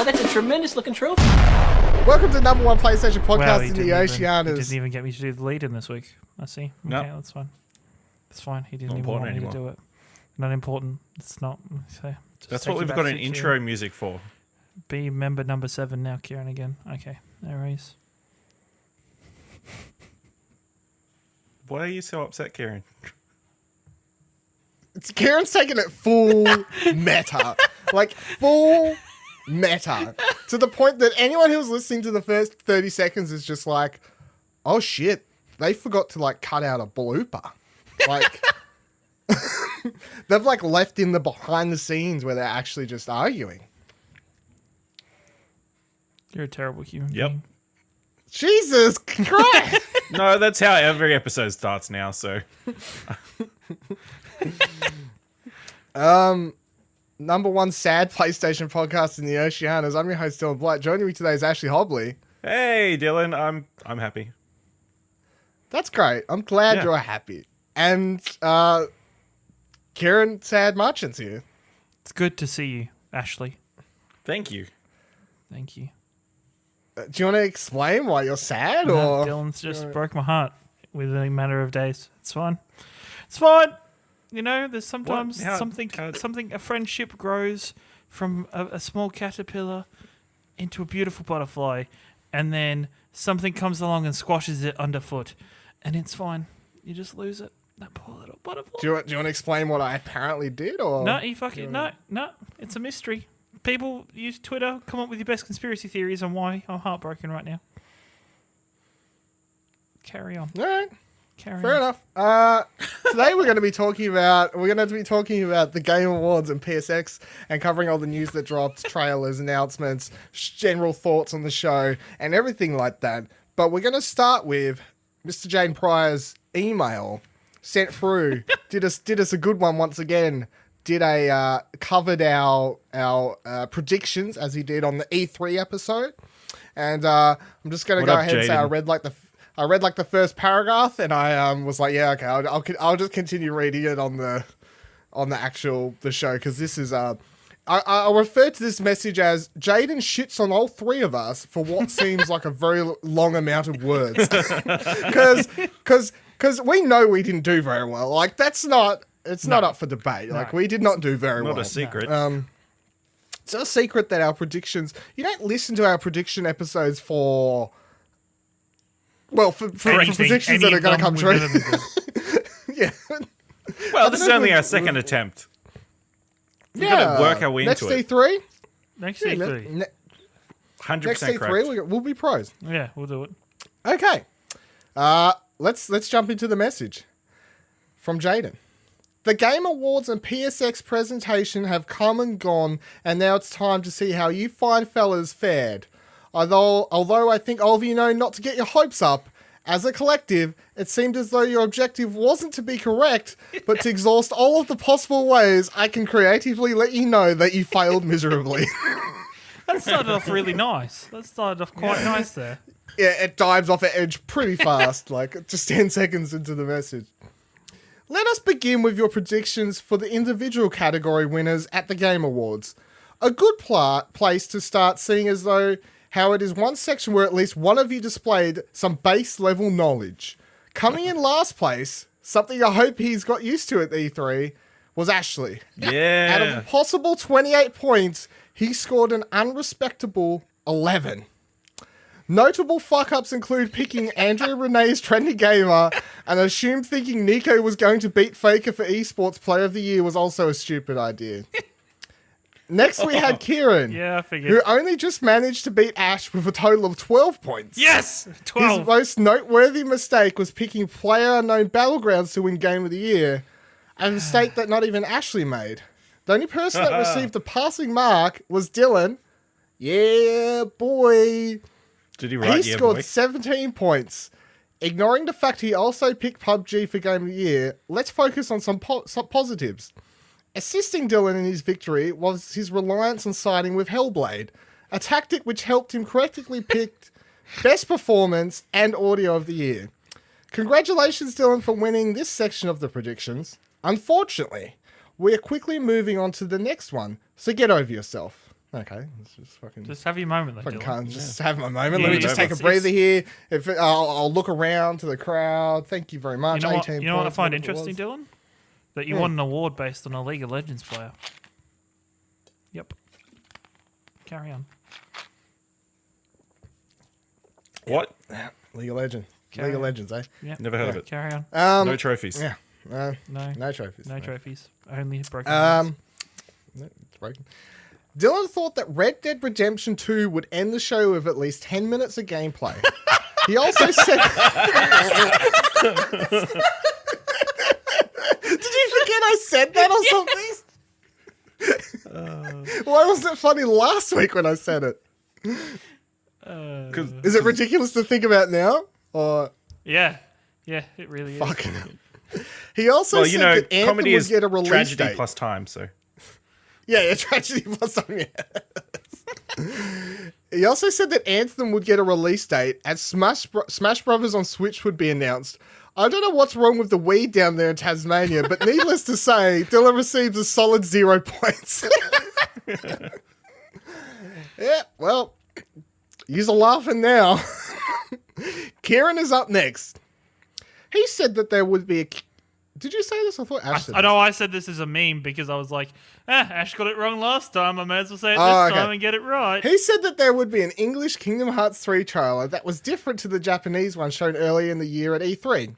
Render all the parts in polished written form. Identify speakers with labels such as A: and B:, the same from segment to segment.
A: that's a tremendous looking trophy.
B: Welcome to number one PlayStation podcast in the Oceanic.
C: He didn't even get me to do the lead in this week. I see.
D: No.
C: Okay, that's fine. That's fine. He didn't
D: Not
C: even want me
D: important
C: to do it. Not important. It's not. So
D: That's what we've got an intro music for.
C: Be member number 7 now, Ciaran again. Okay, no worries.
D: Why are you so upset, Ciaran?
B: Ciaran's taking it full meta. Like, full meta. To the point that anyone who was listening to the first 30 seconds is just like, oh shit, they forgot to like cut out a blooper. Like, they've like left in the behind the scenes where they're actually just arguing.
C: You're a terrible human
D: Yep.
C: being.
B: Jesus Christ.
D: No, that's how every episode starts now, so.
B: Number one sad PlayStation podcast in the Oceanics. I'm your host, Dylan Blight. Joining me today is Ashley Hobley.
D: Hey, Dylan, I'm happy.
B: That's great. I'm glad you're happy. And Ciaran Sad Merchant's here.
C: It's good to see you, Ashley.
D: Thank you.
C: Thank you.
B: Do you want to explain why you're sad?
C: No,
B: Or
C: Dylan's just broke my heart within a matter of days. It's fine. It's fine. You know, there's sometimes something, a friendship grows from a small caterpillar into a beautiful butterfly, and then something comes along and squashes it underfoot, and it's fine. You just lose it. That poor little butterfly.
B: Do you want to explain what I apparently did? Or
C: No, you fucking no. It's a mystery. People use Twitter, come up with your best conspiracy theories on why I'm heartbroken right now. Carry on.
B: All right.
C: Carry
B: Fair
C: on.
B: enough. Today we're going to be talking about the Game Awards and PSX and covering all the news that dropped, trailers, announcements, general thoughts on the show, and everything like that. But we're going to start with Mr. Jane Pryor's email sent through. did us a good one once again. Covered our predictions as he did on the E3 episode, and I'm just going to go ahead and say I read like the first paragraph, and I was like, yeah, okay, I'll just continue reading it on the show, because this is I refer to this message as Jaden shits on all three of us for what seems like a very long amount of words, because we know we didn't do very well. Like it's not up for debate. Like we did not do very well.
D: Not a secret.
B: It's not a secret that our predictions. You don't listen to our prediction episodes for predictions that are going to come true. Yeah.
D: Well, this is only our second attempt. We've got to work our way into it.
C: Next E3.
D: 100%
B: Next
D: correct.
B: E3, we'll be pros.
C: Yeah, we'll do it.
B: Okay. Let's jump into the message from Jaden. The Game Awards and PSX presentation have come and gone, and now it's time to see how you fine fellas fared. Although I think all of you know not to get your hopes up, as a collective, it seemed as though your objective wasn't to be correct, but to exhaust all of the possible ways I can creatively let you know that you failed miserably.
C: That started off really nice. That started off quite nice there.
B: Yeah, it dives off the edge pretty fast, like just 10 seconds into the message. Let us begin with your predictions for the individual category winners at the Game Awards. A good place to start, seeing as though how it is one section where at least one of you displayed some base level knowledge. Coming in last place, something I hope he's got used to at the E3, was Ashley.
D: Yeah.
B: Out of a possible 28 points, he scored an unrespectable 11. Notable fuck-ups include picking Andrea Renee's Trendy Gamer and assumed thinking Nico was going to beat Faker for Esports Player of the Year was also a stupid idea. Next we had Ciaran,
C: Yeah, I figured.
B: who only just managed to beat Ash with a total of 12 points.
C: Yes! 12.
B: His most noteworthy mistake was picking PlayerUnknown Battlegrounds to win Game of the Year, a mistake that not even Ashley made. The only person that received a passing mark was Dylan. Yeah, boy.
D: Did he write
B: He
D: yeah,
B: scored
D: boy?
B: 17 points. Ignoring the fact he also picked PUBG for Game of the Year, let's focus on some positives. Assisting Dylan in his victory was his reliance on siding with Hellblade, a tactic which helped him correctly pick Best Performance and Audio of the Year. Congratulations, Dylan, for winning this section of the predictions. Unfortunately, we are quickly moving on to the next one, so get over yourself. Okay, let's just fucking.
C: Just have your moment, though,
B: Fucking
C: Dylan.
B: can't just have my moment.
C: Yeah,
B: Let me
C: yeah,
B: just take a
C: it's-
B: breather here. If I'll look around to the crowd. Thank you very much.
C: You know what?
B: 18
C: You know what I
B: points,
C: find
B: whatever it
C: interesting,
B: was.
C: Dylan? That you won an award based on a League of Legends player. Yep. Carry on.
D: What?
B: League of Legends.
C: Carry
B: League of
C: on.
B: Legends, eh?
C: Yep.
D: Never heard of it.
C: Carry on.
D: No trophies.
B: Yeah.
C: No.
B: No trophies.
C: No trophies. Only broken. hands.
B: No, it's broken. Dylan thought that Red Dead Redemption 2 would end the show with at least 10 minutes of gameplay. He also said... Did you forget I said that or something? Why wasn't it funny last week when I said it? Is it ridiculous to think about now? Or
C: Yeah. Yeah, it really is.
B: fucking hell. He also
D: Well,
B: said
D: you know,
B: that Anthem
D: comedy
B: would
D: is
B: get a release
D: tragedy
B: date.
D: plus time, so.
B: Yeah, tragedy plus time, yeah. He also said that Anthem would get a release date as Smash Brothers on Switch would be announced. I don't know what's wrong with the weed down there in Tasmania, but needless to say, Dylan receives a solid 0 points. Yeah, well, you're laughing now. Ciaran is up next. He said that there would be a... Did you say this? I thought Ash said
C: I know I said this as a meme because I was like, Ash got it wrong last time. I may as well say it this
B: okay.
C: time and get it right.
B: He said that there would be an English Kingdom Hearts 3 trailer that was different to the Japanese one shown earlier in the year at E3.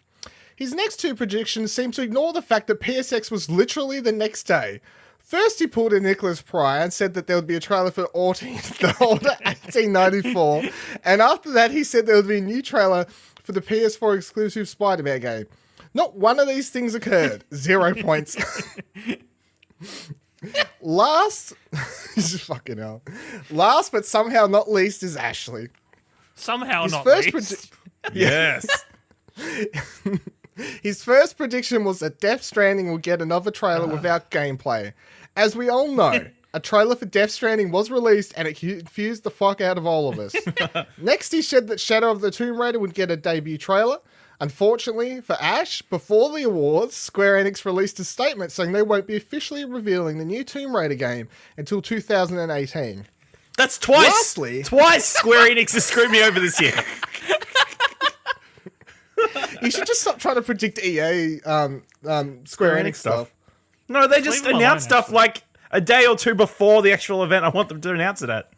B: His next two predictions seem to ignore the fact that PSX was literally the next day. First, he pulled in Nicholas Pryor and said that there would be a trailer for the older 1894. And after that, he said there would be a new trailer for the PS4 exclusive Spider-Man game. Not one of these things occurred. 0 points. Last, fucking hell. Last, but somehow not least, is Ashley.
C: Somehow
B: His
C: not
B: first
C: least.
D: Yes.
B: His first prediction was that Death Stranding will get another trailer without gameplay. As we all know, a trailer for Death Stranding was released and it confused the fuck out of all of us. Next, he said that Shadow of the Tomb Raider would get a debut trailer. Unfortunately for Ash, before the awards, Square Enix released a statement saying they won't be officially revealing the new Tomb Raider game until 2018.
D: That's twice.
B: Lastly-
D: Twice Square Enix has screwed me over this year.
B: You should just stop trying to predict EA Square Enix stuff.
D: No, they just
C: leave 'em alone,
D: announce stuff
C: actually.
D: like a day or two before the actual event I want them to announce it at.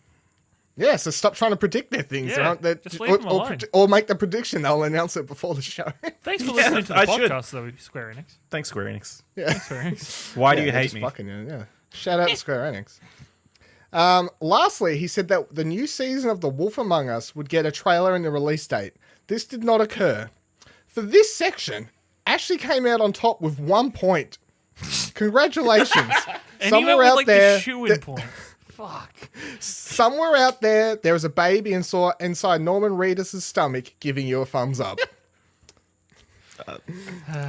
B: Yeah, so stop trying to predict their things.
C: Yeah,
B: Right?
C: just leave them alone.
B: Or make the prediction. They'll announce it before the show.
C: Thanks for listening to the
D: I should.
C: podcast, though, Square Enix.
D: Thanks, Square Enix.
B: Yeah.
C: Square Enix.
D: Why do
B: Yeah,
D: you
B: they're
D: hate
B: just
D: me?
B: Fucking, yeah. Shout out to Square Enix. Lastly, he said that the new season of The Wolf Among Us would get a trailer and a release date. This did not occur. For this section, Ashley came out on top with 1 point. Congratulations.
C: And he went with, like, the shoe-in point. Fuck.
B: Somewhere out there is a baby inside Norman Reedus' stomach giving you a thumbs up.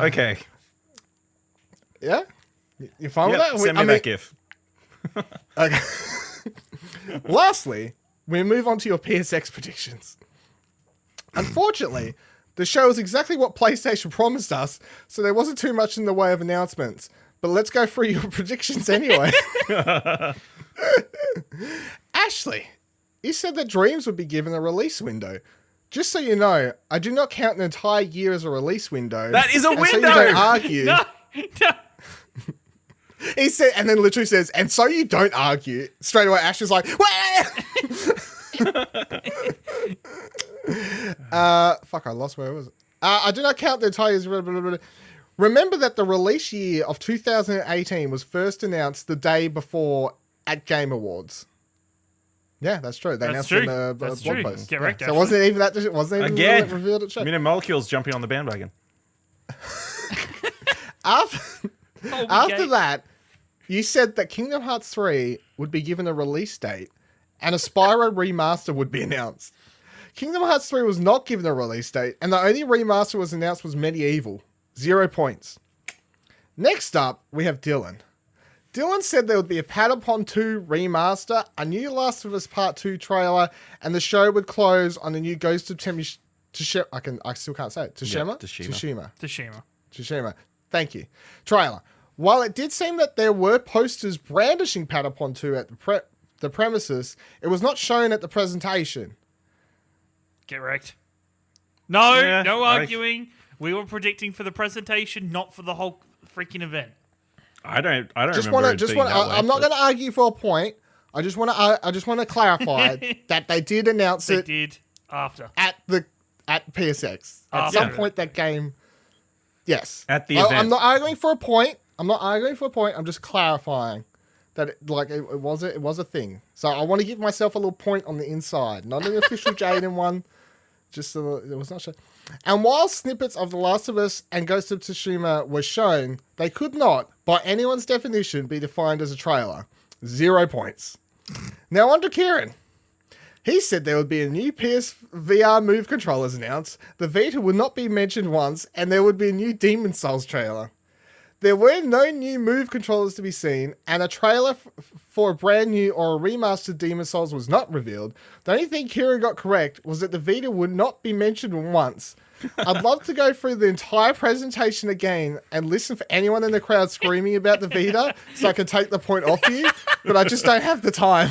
D: Okay.
B: Yeah? You fine
D: Yep,
B: with that?
D: send me that GIF.
B: Okay. Lastly, we move on to your PSX predictions. Unfortunately, the show is exactly what PlayStation promised us, so there wasn't too much in the way of announcements. But let's go through your predictions anyway. Ashley, you said that Dreams would be given a release window. Just so you know, I do not count an entire year as a release window.
D: That is a
B: and so
D: window!
B: you don't argue.
C: No.
B: He said, and then literally says, and so you don't argue. Straight away, Ash is like, fuck, I lost where it was. I do not count the entire year. Remember that the release year of 2018 was first announced the day before at Game Awards. Yeah, that's true. They announced
C: true.
B: it in the
C: That's
B: blog
C: true.
B: post.
C: Get wrecked,
B: So it
C: Ashley.
B: wasn't even that. It wasn't even
D: Again.
B: revealed at show.
D: Molecules jumping on the bandwagon.
B: After that, you said that Kingdom Hearts 3 would be given a release date and a Spyro remaster would be announced. Kingdom Hearts 3 was not given a release date, and the only remaster was announced was Medieval. 0 points. Next up, we have Dylan. Dylan said there would be a Patapon 2 remaster, a new Last of Us Part 2 trailer, and the show would close on the new Ghost of Tsushima. I still can't say it.
D: Tsushima.
B: Tsushima. Thank you. Trailer. While it did seem that there were posters brandishing Patapon 2 at the the premises, it was not shown at the presentation.
C: Get wrecked. No,
D: Yeah,
C: no arguing. We were predicting for the presentation, not for the whole freaking event.
D: I don't
B: Just
D: remember
B: want
D: it
B: to,
D: being that way,
B: I'm not
D: but-
B: going to argue for a point. I just want to clarify that they did announce
C: They
B: it
C: did after.
B: at PSX. At
C: After.
B: some point, that game. Yes.
D: At the event.
B: I'm not arguing for a point. I'm just clarifying that it was a thing. So I want to give myself a little point on the inside, not an official Jaden one. Just so it was not shown. And while snippets of The Last of Us and Ghost of Tsushima were shown, they could not, by anyone's definition, be defined as a trailer. 0 points. Now on to Ciaran. He said there would be a new PS VR Move controllers announced, the Vita would not be mentioned once, and there would be a new Demon Souls trailer. There were no new Move controllers to be seen, and a trailer for a brand new or a remastered Demon Souls was not revealed. The only thing Ciaran got correct was that the Vita would not be mentioned once. I'd love to go through the entire presentation again and listen for anyone in the crowd screaming about the Vita so I can take the point off you, but I just don't have the time.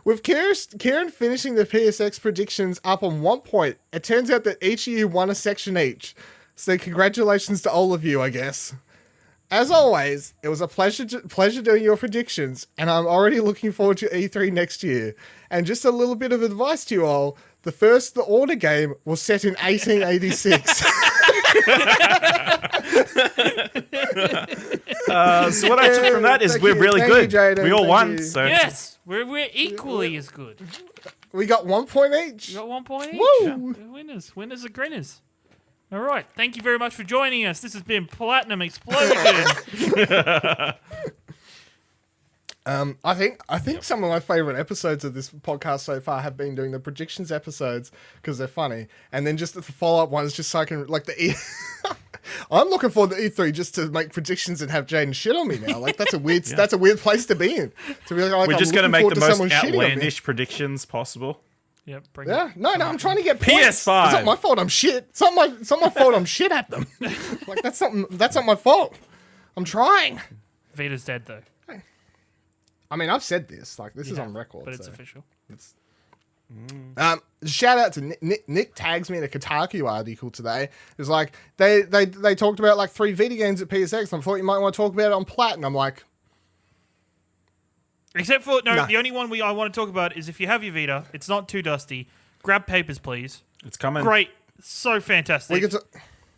B: With Ciaran finishing the PSX predictions up on 1 point, it turns out that each of you won a section each. So congratulations to all of you, I guess. As always, it was a pleasure doing your predictions, and I'm already looking forward to E3 next year. And just a little bit of advice to you all, the Order game was set in 1886.
D: So what I took from that is we're really
B: Thank you,
D: good.
B: Jaden.
D: We all
B: Thank
D: won.
B: you.
D: So
C: Yes, we're equally as good.
B: We got 1 point each.
C: You got 1 point each.
B: Woo!
C: Yeah. Winners are grinners. All right. Thank you very much for joining us. This has been Platinum Explosion.
B: I think some of my favorite episodes of this podcast so far have been doing the predictions episodes because they're funny, and then just the follow up ones just so I can I'm looking forward to E3 just to make predictions and have Jaden shit on me now. Like that's a weird place to be in. To be like,
D: we're
B: I'm
D: just going to
B: looking
D: make the
B: forward to
D: most
B: someone shitting on me.
D: outlandish predictions possible.
C: Yep.
B: Yeah, no, I'm trying to get points.
D: PS5.
B: It's not my fault. I'm shit. It's not my fault. I'm shit at them. Like that's not my fault. I'm trying.
C: Vita's dead though,
B: I mean, I've said this. Like this is on record,
C: but it's
B: so.
C: official.
B: It's... shout out to Nick. Nick tags me in a Kotaku article today. It's like they talked about like 3 Vita games at PSX, and I thought you might want to talk about it on Platinum. I'm like,
C: Except for
B: No.
C: the only one I want to talk about is if you have your Vita, it's not too dusty. Grab Papers, please.
D: It's coming.
C: Great, so fantastic.
B: we get to.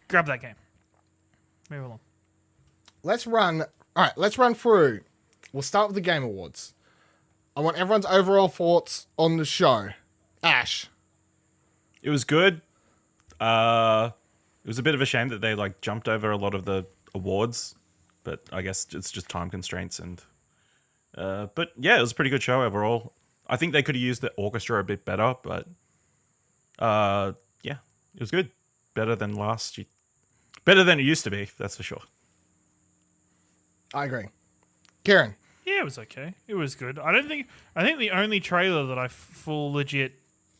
C: Grab that game. Move along.
B: Let's run. All right, let's run through. We'll start with the Game Awards. I want everyone's overall thoughts on the show. Ash.
D: It was good. It was a bit of a shame that they like jumped over a lot of the awards, but I guess it's just time constraints and. But yeah, it was a pretty good show overall. I think they could have used the orchestra a bit better, but yeah, it was good. Better than better than it used to be. That's for sure.
B: I agree. Ciaran.
C: Yeah, it was okay. It was good. I think the only trailer that I full legit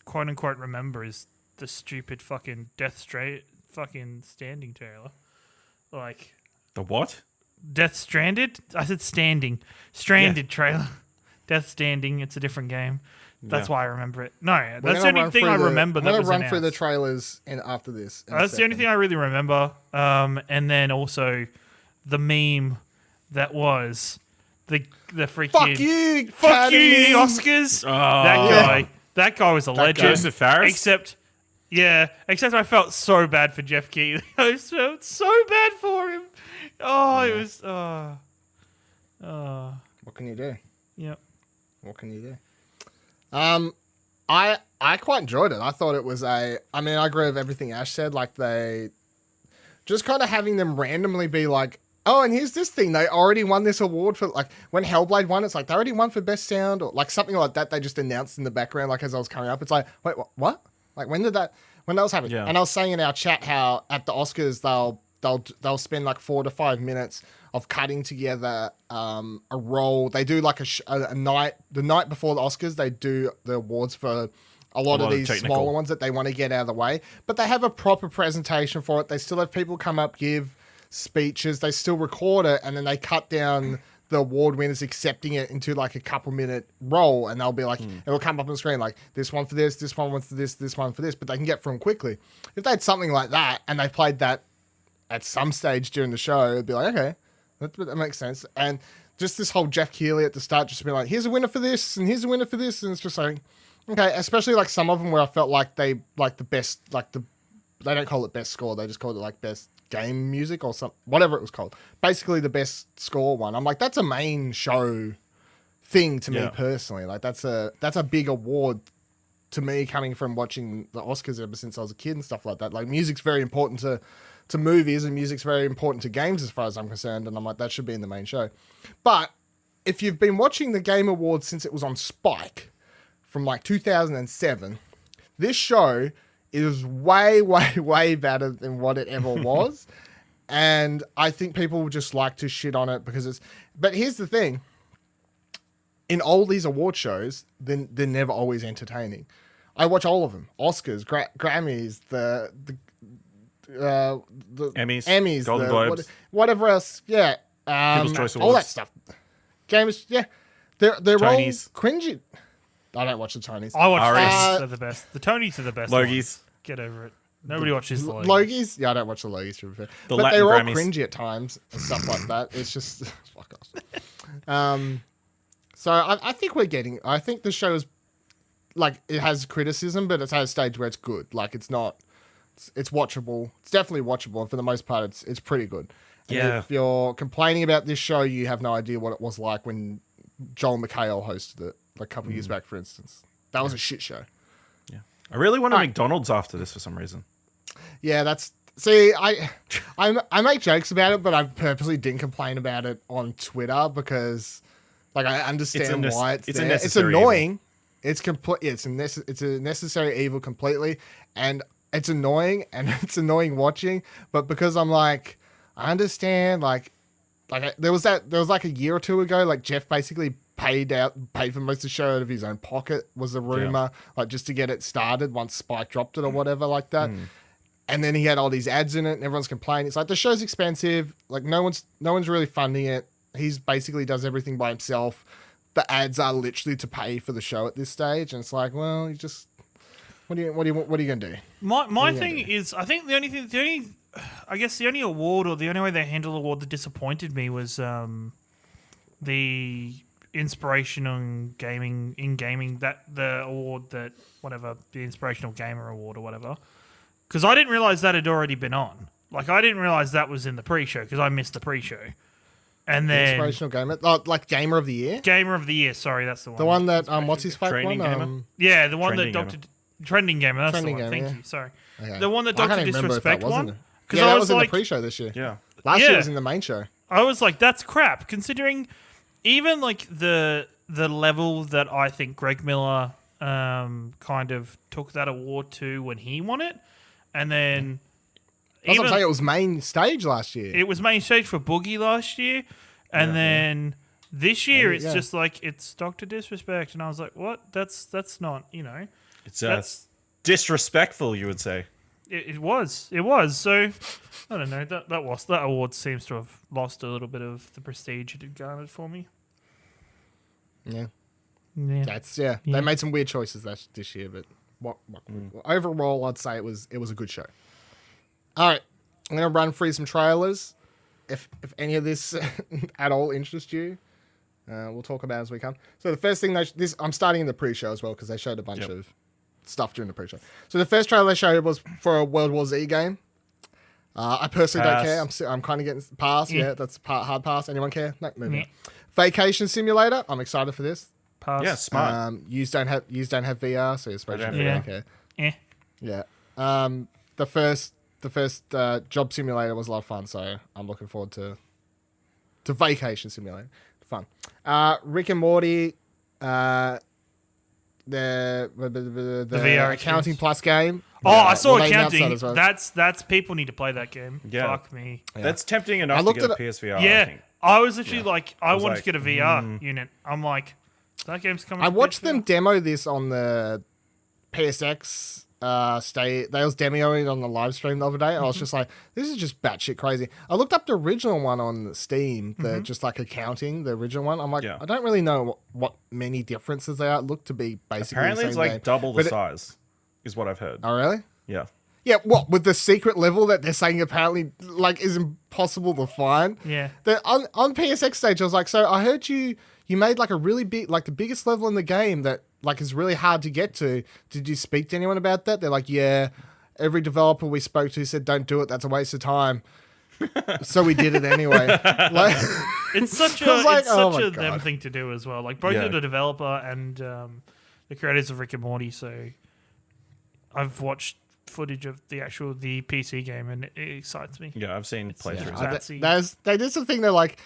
C: quote unquote remember is the stupid fucking fucking Standing trailer. Like
D: The what?
C: Death Stranded? I said Standing. Stranded trailer. Death Standing, it's a different game. That's why I remember it. No, that's the only thing I remember that was
B: I'm going to run through the
C: announced.
B: trailers after this.
C: That's the only thing I really remember. And then also the meme that was the freaking
B: Fuck you,
C: Fuck you,
B: Academy.
C: the Oscars. That guy was a legend.
D: Joseph Fares?
C: Except I felt so bad for Jeff Keighley. I felt so bad for him. It was
B: What can you do?
C: Yep.
B: What can you do? I quite enjoyed it. I thought it was I agree with everything Ash said. Like they just kind of having them randomly be like, oh, and here's this thing. They already won this award for, like, when Hellblade won, it's like they already won for best sound or like something like that. They just announced in the background, like as I was coming up. It's like, wait, what? Like when that was happening?
D: Yeah.
B: And I was saying in our chat how at the Oscars they'll spend like 4 to 5 minutes of cutting together a role. They do like a night, the night before the Oscars, they do the awards for a lot of these
D: technical.
B: smaller ones that they want to get out of the way. But they have a proper presentation for it. They still have people come up, give speeches. They still record it, and then they cut down the award winners accepting it into like a couple minute roll, and they'll be like, it'll come up on the screen like this one for this one for this one for this, but they can get through them quickly. If they had something like that and they played that at some stage during the show, it'd be like, okay, that makes sense. And just this whole Jeff Keighley at the start, just be like, here's a winner for this, and here's a winner for this, and it's just like, okay. Especially like some of them where I felt like they like the best, like they don't call it best score, they just call it like best game music or something, whatever it was called. Basically, the best score one. I'm like, that's a main show thing to me personally. Like that's a big award to me, coming from watching the Oscars ever since I was a kid and stuff like that. Like music's very important to movies, and music's very important to games as far as I'm concerned, and I'm like, that should be in the main show. But if you've been watching the Game Awards since it was on Spike from like 2007, this show is way, way, way better than what it ever was. And I think people just like to shit on it because it's... But here's the thing. In all these award shows, they're never always entertaining. I watch all of them. Oscars, Grammys, the Emmys,
D: Golden Globes,
B: whatever else. Yeah,
D: People's Choice Awards,
B: all that stuff. Games, yeah, they're all
D: Tonys.
B: cringy. I don't watch the Tonys.
C: I watch
D: RS.
C: those. They're the best. The Tonys are the best.
D: Logies.
C: ones. Get over it. Nobody watches the Logies.
B: Logies? Yeah, I don't watch the Logies, to be fair.
D: The
B: but
D: Latin
B: they're all
D: Grammys.
B: cringy at times and stuff like that. It's just fuck off. So I think we're getting. I think the show is like, it has criticism, but it's at a stage where it's good. Like it's not. It's watchable. It's definitely watchable, and for the most part, it's pretty good. And
D: Yeah.
B: if you're complaining about this show, you have no idea what it was like when Joel McHale hosted it, like a couple years back, for instance. That was a shit show.
D: Yeah, I really want a McDonald's after this for some reason.
B: Yeah, that's... See, I make jokes about it, but I purposely didn't complain about it on Twitter because, like, I understand why it's there. It's annoying. Evil. It's a necessary evil completely, and it's annoying, and it's annoying watching. But because I'm like, I understand. Like there was like a year or two ago, like Jeff basically paid for most of the show out of his own pocket, was the rumor, like just to get it started once Spike dropped it or whatever like that. And then he had all these ads in it, and everyone's complaining. It's like, the show's expensive. Like no one's really funding it. He's basically does everything by himself. The ads are literally to pay for the show at this stage, and it's like, well, you just what are you gonna do?
C: My thing is, I think the only award, or the only way they handle the award that disappointed me was the inspirational gaming, that the award, that whatever, the inspirational gamer award or whatever. Because I didn't realize that had already been on. Like, I didn't realize that was in the pre-show because I missed the pre-show. And then
B: Inspirational gamer, like Gamer of the Year.
C: Gamer of the Year, sorry, that's the one.
B: The one that what's his fake
D: Training
B: one?
D: gamer?
C: Yeah, the one
D: Trending
C: that
D: gamer.
C: Trending Gamer. That's
B: Trending
C: the one.
B: Gamer,
C: Thank
B: yeah.
C: you. Sorry,
B: Okay.
C: the one that
B: I can't
C: Doctor
B: even remember if that
C: Disrespect
B: wasn't
C: one.
B: it.
C: Because
B: Yeah,
C: I
B: that
C: was
B: was in
C: like,
B: the pre-show this year.
D: Yeah.
B: Last year
C: Yeah.
B: was in the main show.
C: I was like, that's crap. Considering even like the level that I think Greg Miller kind of took that award to when he won it, and then
B: That's what I'm saying. It was main stage last year.
C: it was main stage for Boogie last year, and then this year it's
B: yeah.
C: just like, it's Doctor Disrespect, and I was like, what? That's not,
D: It's
C: that's
D: disrespectful, you would say.
C: it was. So I don't know. That award seems to have lost a little bit of the prestige it had garnered for me.
B: Yeah.
C: Yeah.
B: They made some weird choices this year, but overall, I'd say it was a good show. All right, I'm gonna run through some trailers. If any of this at all interests you, we'll talk about it as we come. So the first thing I'm starting in the pre-show as well because they showed a bunch of stuff during the pre-show. So the first trailer they showed was for a World War Z game. I personally don't care. I'm kind of getting pass. Yeah, that's hard pass. Anyone care? No, moving on. Vacation Simulator. I'm excited for this.
C: Pass.
D: Yeah, smart.
B: Yous don't have VR, so especially
C: Yeah.
B: okay.
C: Yeah.
B: Yeah. The first Job Simulator was a lot of fun, so I'm looking forward to Vacation Simulator. Fun. Rick and Morty. The
C: VR
B: Accounting Plus game.
C: Oh, I saw
B: they announced
C: accounting.
B: that as well.
C: That's people need to play that game.
D: Yeah.
C: Fuck me.
D: That's tempting enough
B: I
D: to
B: looked
D: get a
B: at it-
D: PSVR, I
C: Yeah,
D: think.
C: I was literally like, I
D: was
C: wanted
D: like,
C: to get a VR unit. I'm like, that game's coming.
B: I
C: to
B: watched
C: PSVR.
B: them demo this on the PSX they was demoing it on the live stream the other day. I was just like, this is just batshit crazy. I looked up the original one on Steam, just like accounting, the original one. I'm like, I don't really know what many differences there are. It looked to be basically
D: apparently
B: the
D: it's
B: same
D: like
B: game.
D: double the size, is what I've heard.
B: Oh, really?
D: Yeah.
B: Yeah, what, with the secret level that they're saying apparently, like, is impossible to find?
C: Yeah.
B: On PSX stage, I was like, so I heard you made, like, a really big, like, the biggest level in the game that, like, is really hard to get to. Did you speak to anyone about that? They're like, yeah, every developer we spoke to said, don't do it, that's a waste of time. So we did it anyway. Like,
C: it's such a,
B: like,
C: it's such a
B: God.
C: them thing to do as well. Like, both the developer and the creators of Rick and Morty, so I've watched footage of the PC game and it excites me.
D: Yeah, I've seen playthroughs.
B: They did something. They're like,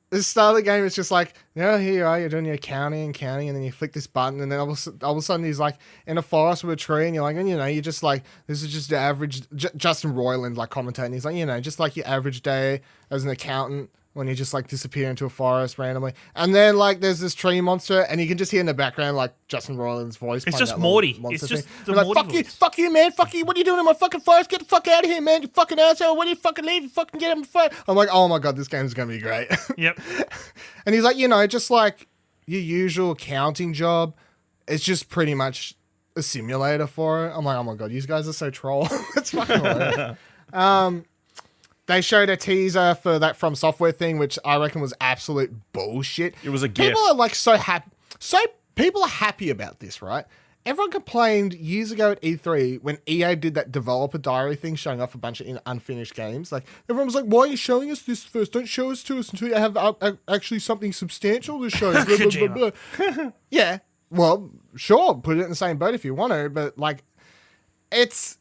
B: the start of the game, it's just like, here you are, you're doing your counting, and then you flick this button, and then all of a sudden he's like in a forest with a tree, and you're like, and you're just like, this is just the average. Justin Roiland like commentating, he's like, just like your average day as an accountant when you just like disappear into a forest randomly, and then like there's this tree monster, and you can just hear in the background like Justin Roiland's voice.
C: It's just Morty. It's just the
B: like,
C: Morty
B: fuck you, man, fuck you. What are you doing in my fucking forest? Get the fuck out of here, man. You fucking asshole. What do you fucking leave? You fucking get him a fight. I'm like, oh my god, this game's gonna be great.
C: Yep.
B: And he's like, just like your usual accounting job. It's just pretty much a simulator for it. I'm like, oh my god, you guys are so troll. It's fucking hilarious. They showed a teaser for that From Software thing, which I reckon was absolute bullshit.
D: It was a gift.
B: People are like so happy. People are happy about this, right? Everyone complained years ago at E3 when EA did that developer diary thing, showing off a bunch of unfinished games. Like, everyone was like, "Why are you showing us this first? Don't show us to us until you have actually something substantial to show." Blah, blah, blah, blah. Yeah, well, sure, put it in the same boat if you want to, but like, it's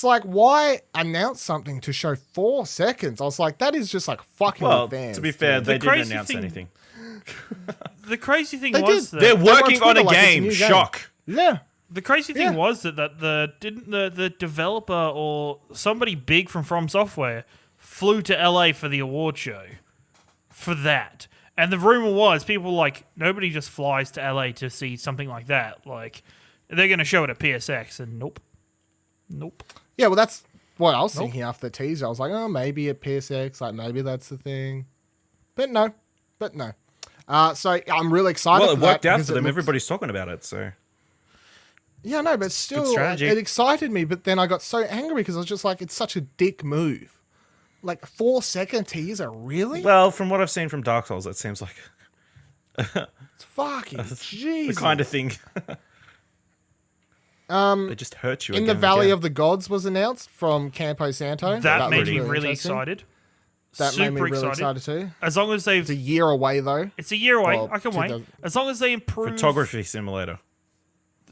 B: like, why announce something to show 4 seconds? I was like, that is just like fucking fans.
D: To be fair, they didn't
C: crazy
D: announce
C: thing-
D: anything.
C: The crazy thing
B: They
C: was
B: did.
C: that
D: They're working on
B: Twitter
D: a
B: like it's a
D: game.
B: new game.
D: Shock.
B: Yeah.
C: the crazy thing
B: Yeah.
C: was that the developer or somebody big from Software flew to LA for the award show for that. And the rumor was people were like, nobody just flies to LA to see something like that. Like, they're going to show it at PSX, and nope.
B: Yeah, well, that's what I was thinking after the teaser. I was like, oh, maybe at PSX, like maybe that's the thing. But no. So I'm really excited.
D: Well, it
B: for
D: worked
B: that
D: out
B: because
D: for them.
B: looks-
D: Everybody's talking about it, so
B: Yeah, no, but still,
D: strategy.
B: it excited me. But then I got so angry because I was just like, it's such a dick move. Like 4-second teaser, really?
D: well, from what I've seen from Dark Souls, that seems like
B: It's fucking
D: the
B: Jesus.
D: kind of thing. They just hurt you.
B: In the Valley of the Gods was announced from Campo Santo.
C: That made
B: was
C: me really
B: interesting.
C: excited.
B: That
C: Super
B: made me really excited too.
C: As long as they've...
B: It's a year away though.
C: It's a year away.
B: Well,
C: I can wait.
B: 2000
C: As long as they improve...
D: photography simulator.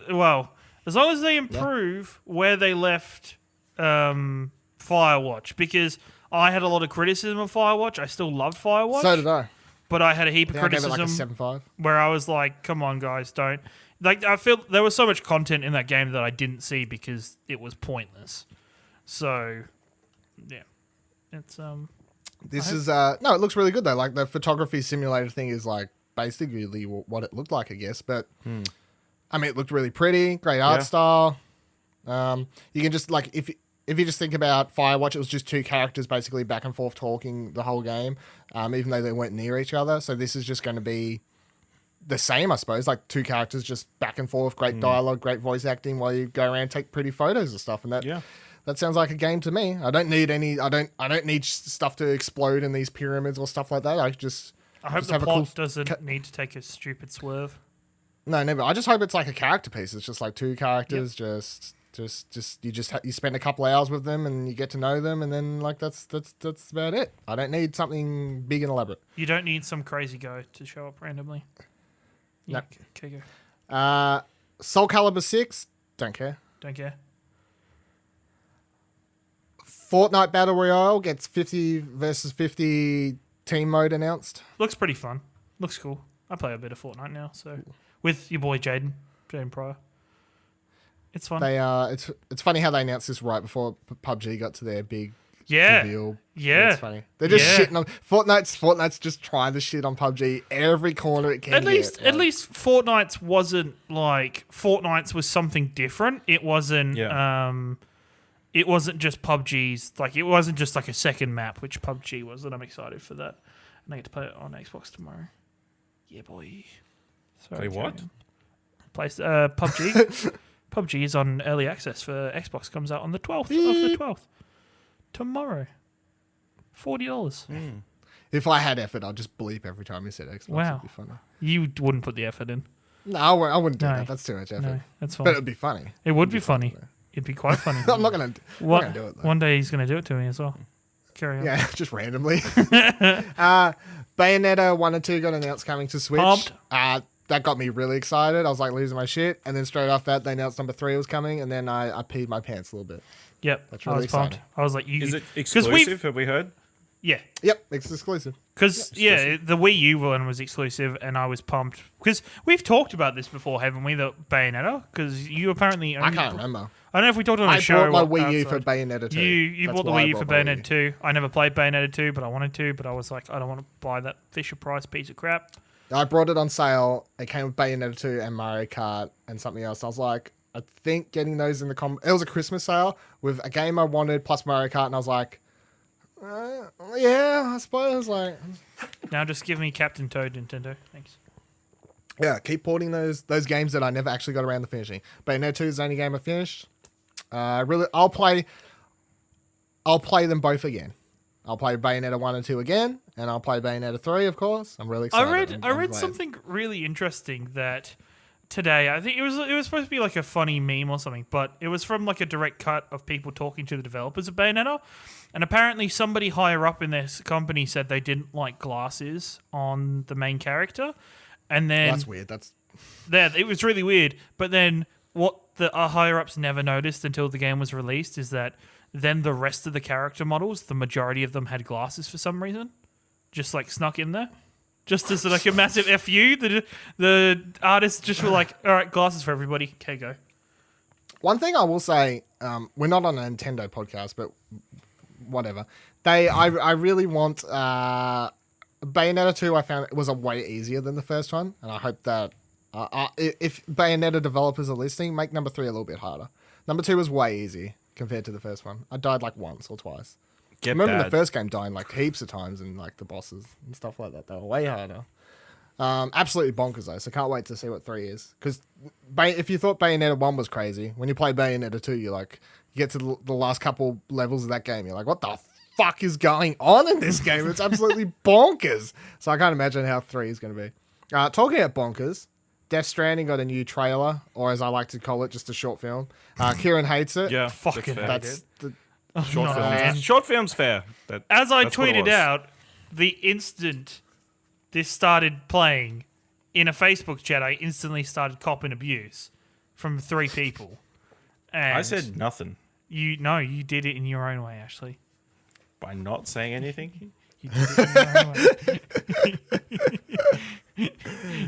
C: Well, as long as they improve where they left Firewatch, because I had a lot of criticism of Firewatch. I still loved Firewatch.
B: So did I.
C: But I had a heap of
B: I gave it
C: criticism
B: like a 7.5.
C: where I was like, come on, guys, don't. Like, I feel there was so much content in that game that I didn't see because it was pointless. So, yeah. It's,
B: This is no, it looks really good though. Like the photography simulator thing is like basically what it looked like, I guess. But I mean, it looked really pretty, great art style. You can just like if you just think about Firewatch, it was just 2 characters basically back and forth talking the whole game, even though they weren't near each other. So this is just going to be the same, I suppose. Like 2 characters just back and forth, great dialogue, great voice acting while you go around and take pretty photos and stuff. And that sounds like a game to me. I don't need I don't need stuff to explode in these pyramids or stuff like that. I
C: I hope
B: just
C: the
B: have a
C: plot
B: cool
C: doesn't need to take a stupid swerve.
B: No, never. I just hope it's like a character piece. It's just like 2 characters. You spend a couple hours with them and you get to know them, and then like that's about it. I don't need something big and elaborate.
C: You don't need some crazy guy to show up randomly.
B: Nope.
C: Okay, go.
B: Soul Calibur 6, don't care.
C: Don't care.
B: Fortnite Battle Royale gets 50 versus 50 team mode announced.
C: Looks pretty fun. Looks cool. I play a bit of Fortnite now, so with your boy Jaden Pryor. It's fun.
B: They it's funny how they announced this right before PUBG got to their big reveal.
C: Yeah.
B: It's funny. They're just shitting on Fortnite's just trying to shit on PUBG every corner it can.
C: At least Fortnite's wasn't like Fortnite's was something different. It wasn't it wasn't just PUBG's, like it wasn't just like a second map, which PUBG was, and I'm excited for that. And I get to play it on Xbox tomorrow. Yeah, boy.
D: Play what?
C: PUBG. PUBG is on early access for Xbox. Comes out on the 12th of the 12th. Tomorrow. $40.
B: If I had effort, I'd just bleep every time you said Xbox.
C: Wow.
B: It'd be funny.
C: You wouldn't put the effort in.
B: No, I wouldn't do that. That's too much effort.
C: No, that's fine.
B: But it'd be funny.
C: It would be funny. It'd be quite funny.
B: I'm not gonna do it though.
C: One day he's going to do it to me as well. Carry on.
B: Yeah, just randomly. Bayonetta 1 and 2 got announced coming to Switch.
C: Pumped.
B: That got me really excited. I was like losing my shit. And then straight off that, they announced number 3 was coming. And then I peed my pants a little bit.
C: Yep.
B: That's really
C: I was
B: exciting.
C: pumped. I was like,
D: Is it exclusive? Have we heard?
C: Yeah.
B: Yep, it's exclusive.
C: Because, the Wii U one was exclusive, and I was pumped. Because we've talked about this before, haven't we, the Bayonetta? Because you apparently...
B: I can't remember.
C: I don't know if we talked on a show.
B: I bought my Wii U for Bayonetta 2.
C: You bought the Wii U for Bayonetta 2. I never played Bayonetta 2, but I wanted to. But I was like, I don't want to buy that Fisher-Price piece of crap.
B: I brought it on sale. It came with Bayonetta 2 and Mario Kart and something else. I was like, I think getting those in the... It was a Christmas sale with a game I wanted plus Mario Kart, and I was like... yeah, I suppose. Like,
C: now just give me Captain Toad, Nintendo. Thanks.
B: Yeah, keep porting those games that I never actually got around to finishing. Bayonetta 2 is the only game I finished. I'll play them both again. I'll play Bayonetta 1 and 2 again, and I'll play Bayonetta 3, of course. I'm really excited.
C: I read something really interesting that today, I think it was supposed to be like a funny meme or something, but it was from like a direct cut of people talking to the developers of Bayonetta. And apparently somebody higher up in this company said they didn't like glasses on the main character. And then...
B: Well, that's weird.
C: It was really weird. But then what the higher-ups never noticed until the game was released is that then the rest of the character models, the majority of them had glasses for some reason. Just like snuck in there. Just as like a massive FU. The artists just were like, all right, glasses for everybody. Okay, go.
B: One thing I will say, we're not on a Nintendo podcast, but... whatever. I really want Bayonetta 2. I found it was a way easier than the first one, and I hope that if Bayonetta developers are listening, make number 3 a little bit harder. Number 2 was way easy compared to the first one. I died like once or twice. I remember the first game dying like heaps of times, and like the bosses and stuff like that. They were way harder. Absolutely bonkers though. So can't wait to see what 3 is. Because if you thought Bayonetta 1 was crazy, when you play Bayonetta 2, you're like. You get to the last couple levels of that game, you're like, what the fuck is going on in this game? It's absolutely bonkers. So I can't imagine how 3 is going to be. Talking about bonkers, Death Stranding got a new trailer, or as I like to call it, just a short film. Ciaran hates it.
D: Yeah,
C: fucking
D: that's
C: hate
D: it. Short film. Short film's fair.
C: As I tweeted out, the instant this started playing in a Facebook chat, I instantly started copping abuse from 3 people. And
D: I said nothing.
C: You did it in your own way, Ashley.
D: By not saying anything?
C: You did it in your own way.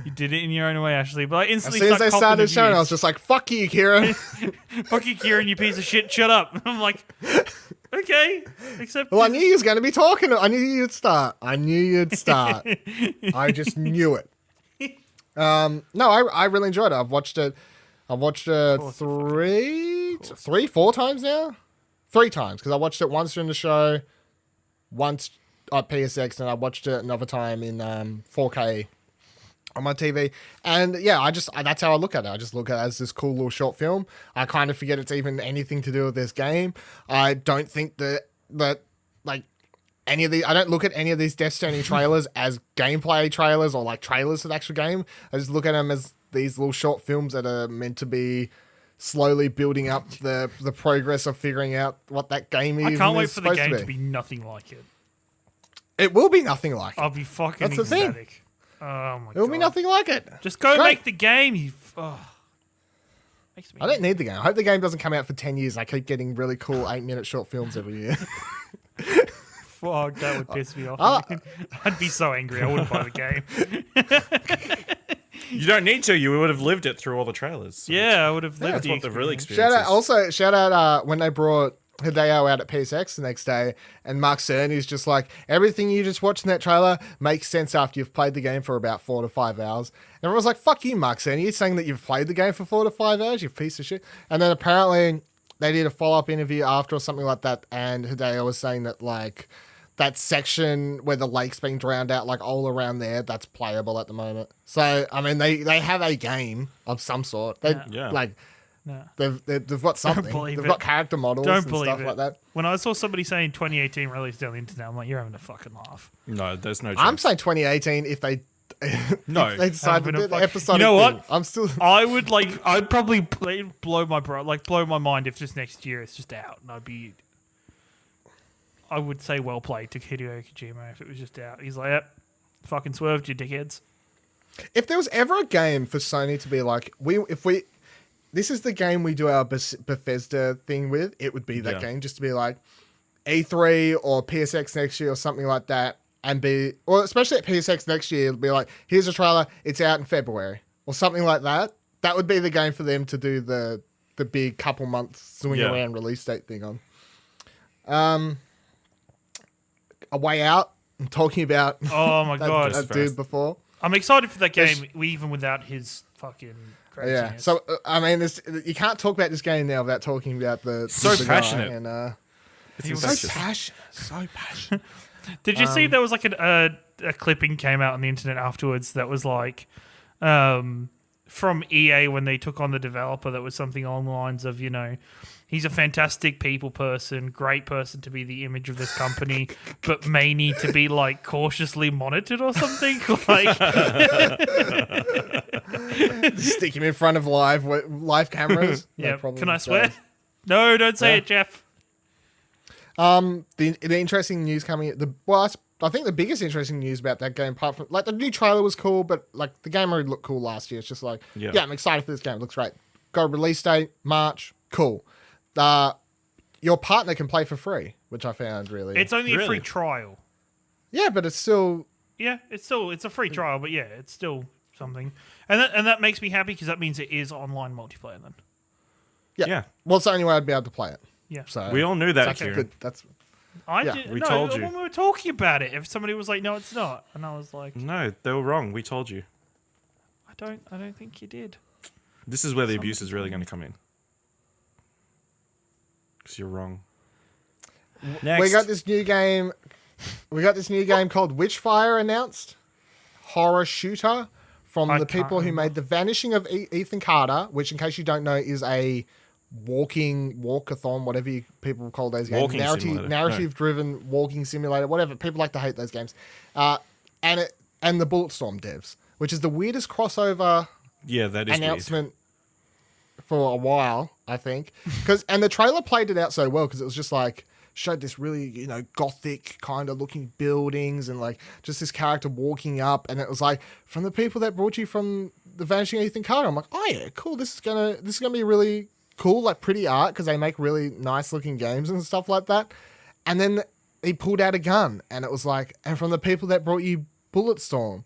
C: You did it in your own way, Ashley. But I instantly
B: as soon as they started showing, I was just like, fuck you, Ciaran.
C: Fuck you, Ciaran, you piece of shit. Shut up. I'm like, okay. Except
B: well, I knew you was going to be talking. I knew you'd start. I just knew it. No, I really enjoyed it. I've watched it 4 times now. 3 times, because I watched it once during the show, once at PSX, and I watched it another time in 4K on my TV. And yeah, that's how I look at it. I just look at it as this cool little short film. I kind of forget it's even anything to do with this game. I don't think that like any of I don't look at any of these Death Stranding trailers as gameplay trailers or like trailers for the actual game. I just look at them as these little short films that are meant to be slowly building up the progress of figuring out what that game is.
C: I can't wait for the game to be nothing like it.
B: It will be nothing like it.
C: I'll be fucking
B: That's the
C: ecstatic.
B: thing.
C: Oh my god.
B: It will be nothing like it.
C: Just go make the game. Makes me
B: I don't need the game. I hope the game doesn't come out for 10 years. I keep getting really cool 8-minute short films every year.
C: Fuck, that would piss me off. I'd be so angry. I wouldn't buy the game.
D: You don't need to. You would have lived it through all the trailers. So
C: yeah, I would have lived
D: that's
C: the
D: what the real
C: experience.
D: experience is.
B: Shout out when they brought Hideo out at PSX the next day, and Mark Cerny's just like, everything you just watched in that trailer makes sense after you've played the game for about 4 to 5 hours. And everyone's like, fuck you, Mark Cerny. You're saying that you've played the game for 4 to 5 hours, you piece of shit. And then apparently they did a follow-up interview after or something like that, and Hideo was saying that, like, that section where the lake's being drowned out, like, all around there, that's playable at the moment. So, I mean, they have a game of some sort. They've got something. They've got character models and stuff like that.
C: When I saw somebody saying 2018 released on the internet, I'm like, you're having a fucking laugh.
D: No, there's no chance.
B: I'm saying 2018 if they...
D: No,
B: if they decide to do the episode.
C: You know what?
B: I'm still.
C: I'd probably blow my mind if just next year it's just out, and I would say well played to Hideo Kojima if it was just out. He's like, yep, fucking swerved, you dickheads.
B: If there was ever a game for Sony to be like, this is the game we do our Bethesda thing with, it would be that game, just to be like E3 or PSX next year or something like that. Or especially at PSX next year, it'll be like, here's a trailer, it's out in February, or something like that. That would be the game for them to do the big couple months swing around release date thing on. A Way Out, I'm talking about.
C: Oh my god,
B: that dude before.
C: I'm excited for that game, even without his fucking craziness.
B: Yeah, so I mean, you can't talk about this game now without talking about the
D: passionate.
B: And
C: he was
B: so passionate.
C: Did you see there was like a clipping came out on the internet afterwards that was like from EA when they took on the developer, that was something along the lines of, you know, he's a fantastic people person, great person to be the image of this company, but may need to be like cautiously monitored or something. Like
B: stick him in front of live cameras.
C: Yeah, can I swear? No, don't say it, Jeff.
B: The interesting news coming. I think the biggest interesting news about that game, apart from like the new trailer was cool, but like the game already looked cool last year. It's just like, yeah, I'm excited for this game. It looks great. Got a release date, March. Cool. Your partner can play for free, which I found really.
C: It's only a free trial.
B: Yeah, but it's still.
C: Yeah, it's a free trial, but yeah, it's still something, and that makes me happy because that means it is online multiplayer then.
B: Yeah. Well, it's the only way I'd be able to play it.
C: Yeah.
B: So
D: we all knew that, Ciaran.
C: We
D: told you.
C: When we were talking about it, if somebody was like, no, it's not, and I was like,
D: no, they were wrong. We told you.
C: I don't think you did.
D: This is where the abuse is really going to come in. Because you're wrong. Next.
B: We got this new game called Witchfire announced. Horror shooter from the people who made The Vanishing of Ethan Carter, which, in case you don't know, is a walkathon, whatever people call those games. Narrative-driven walking simulator, whatever. People like to hate those games. And the Bulletstorm devs, which is the weirdest crossover announcement for a while, I think. And the trailer played it out so well because it was just like, showed this really, gothic kind of looking buildings and like just this character walking up, and it was like from the people that brought you from The Vanishing Ethan Carter. I'm like, oh yeah, cool. This is gonna be really cool, like pretty art because they make really nice looking games and stuff like that. And then he pulled out a gun, and it was like, and from the people that brought you Bulletstorm.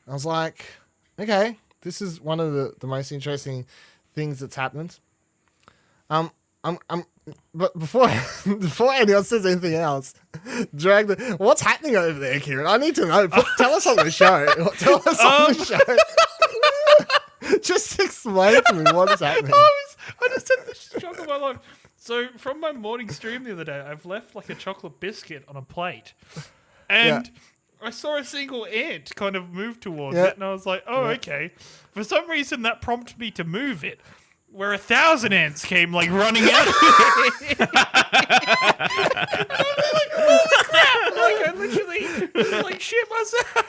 B: I was like, okay, this is one of the most interesting things that's happened. But before anyone says anything else, what's happening over there, Ciaran? I need to know. Tell us on the show. Tell us on the show. Just explain to me what is happening.
C: I just had the shock of my life. So from my morning stream the other day, I've left like a chocolate biscuit on a plate, and I saw a single ant kind of move towards it, and I was like, oh, okay. For some reason, that prompted me to move it, where 1,000 ants came like running out of it. I was like, holy crap! Like, I literally like shit myself.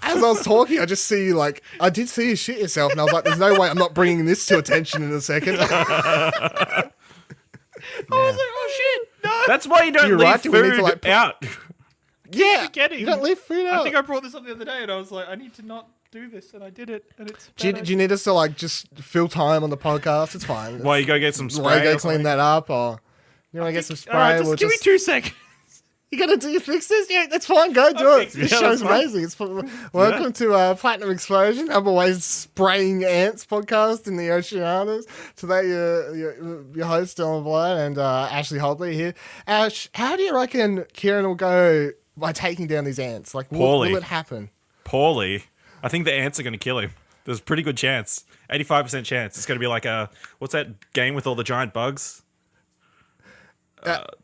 B: As I was talking, I just see I did see you shit yourself, and I was like, there's no way I'm not bringing this to attention in a second.
C: I was like, oh shit, no.
D: That's why you don't leave food out.
B: Yeah, you don't leave food out.
C: I think I brought this up the other day, and I was like, I need to not do this, and I did it, and it's.
B: Do you need us to just fill time on the podcast? It's fine.
D: Why you go get some spray?
B: Why you go clean that up, or you want to get some spray?
C: Just give me 2 seconds.
B: You gonna do your fixes? Yeah, that's fine. Go do it. This show's amazing. Welcome to Platinum Explosion, I'm always spraying ants podcast in the Oceanics. Today, your host Dylan Blight and Ashley Hobley here. Ash, how do you reckon Ciaran will go by taking down these ants? Like, will it happen?
D: Poorly. I think the ants are going to kill him. There's a pretty good chance. 85% chance. It's going to be like what's that game with all the giant bugs?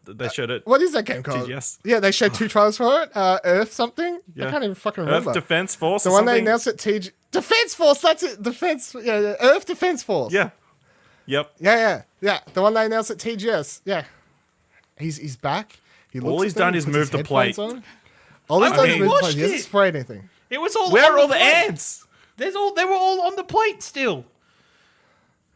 D: They showed it.
B: What is that game called?
D: TGS.
B: Yeah, they showed 2 trailers for it. Earth something?
D: Yeah.
B: I can't even fucking remember.
D: Earth Defense Force
B: The
D: or
B: one
D: something?
B: they announced at Defense Force, that's it. Earth Defense Force.
D: Yeah. Yep.
B: Yeah. The one they announced at TGS. Yeah. He's back.
D: All he's done is move the plate.
B: All he's done is move the plate. He hasn't sprayed anything.
C: It was all.
D: Where are all the ants?
C: They were all on the plate still.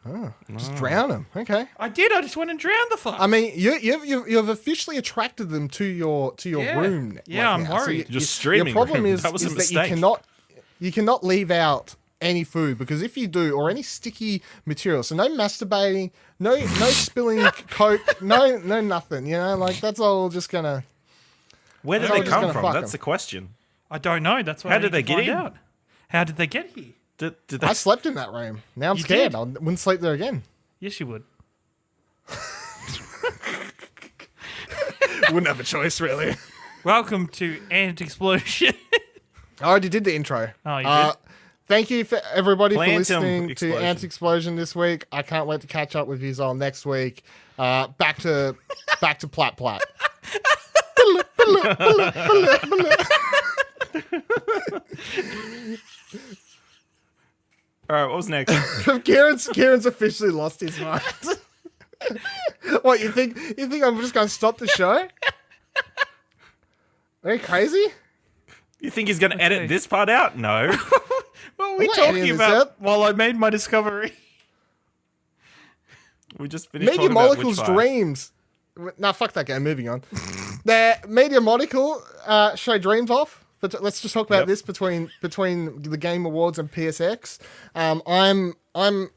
B: Oh, just drown them. Okay.
C: I did. I just went and drowned the fuck.
B: I mean, you've officially attracted them to your room.
C: Yeah, I'm
B: now.
C: worried.
B: So
D: Just streaming
B: Your problem
D: room.
B: is
D: That was a
B: that
D: mistake.
B: you cannot leave out any food, because if you do, or any sticky material, so no masturbating, no spilling coke, no nothing. You know, like that's all just gonna.
D: Where did they come from? That's the question.
C: I don't know. That's why.
D: How did they get in?
C: Out. How did they get here?
D: Did they...
B: I slept in that room. Now I'm scared.
C: did?
B: I wouldn't sleep there again.
C: Yes, you would.
B: Wouldn't have a choice, really.
C: Welcome to Ant Explosion.
B: I already did the intro.
C: Oh, you did?
B: Thank you for everybody for
D: Plantum
B: listening to
D: Explosion.
B: Ant Explosion this week. I can't wait to catch up with you all next week. Back to Plat Plat.
D: All right, what was next?
B: Ciaran's officially lost his mind. What, you think I'm just going to stop the show? Are you crazy?
D: You think he's going to edit this part out? No.
C: What were we
B: not
C: talking
B: editing
C: about
B: this
C: while I made my discovery?
D: We just finished
B: Media
D: talking about
B: Molecule's
D: Witchfire.
B: Dreams. Nah, fuck that game. Moving on. The Media Molecule show Dreams off. But let's just talk about this between the Game Awards and PSX. I'm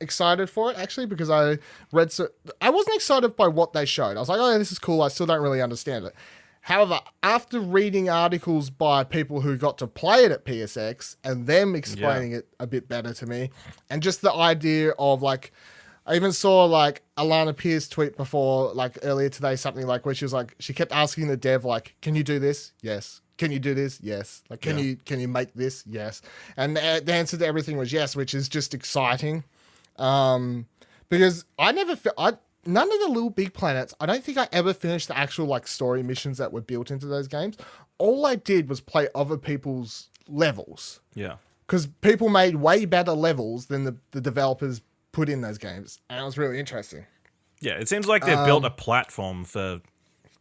B: excited for it actually, because I wasn't excited by what they showed. I was like, oh, this is cool. I still don't really understand it. However, after reading articles by people who got to play it at PSX and them explaining it a bit better to me, and just the idea of like, I even saw like Alana Pierce tweet before, like earlier today, something like where she was like, she kept asking the dev like, can you do this? Yes. Can you do this? Yes. Like, can you make this? Yes. And the answer to everything was yes, which is just exciting. Because none of the Little Big Planets, I don't think I ever finished the actual like story missions that were built into those games. All I did was play other people's levels.
D: Yeah.
B: Because people made way better levels than the developers put in those games. And it was really interesting.
D: Yeah, it seems like they've built a platform for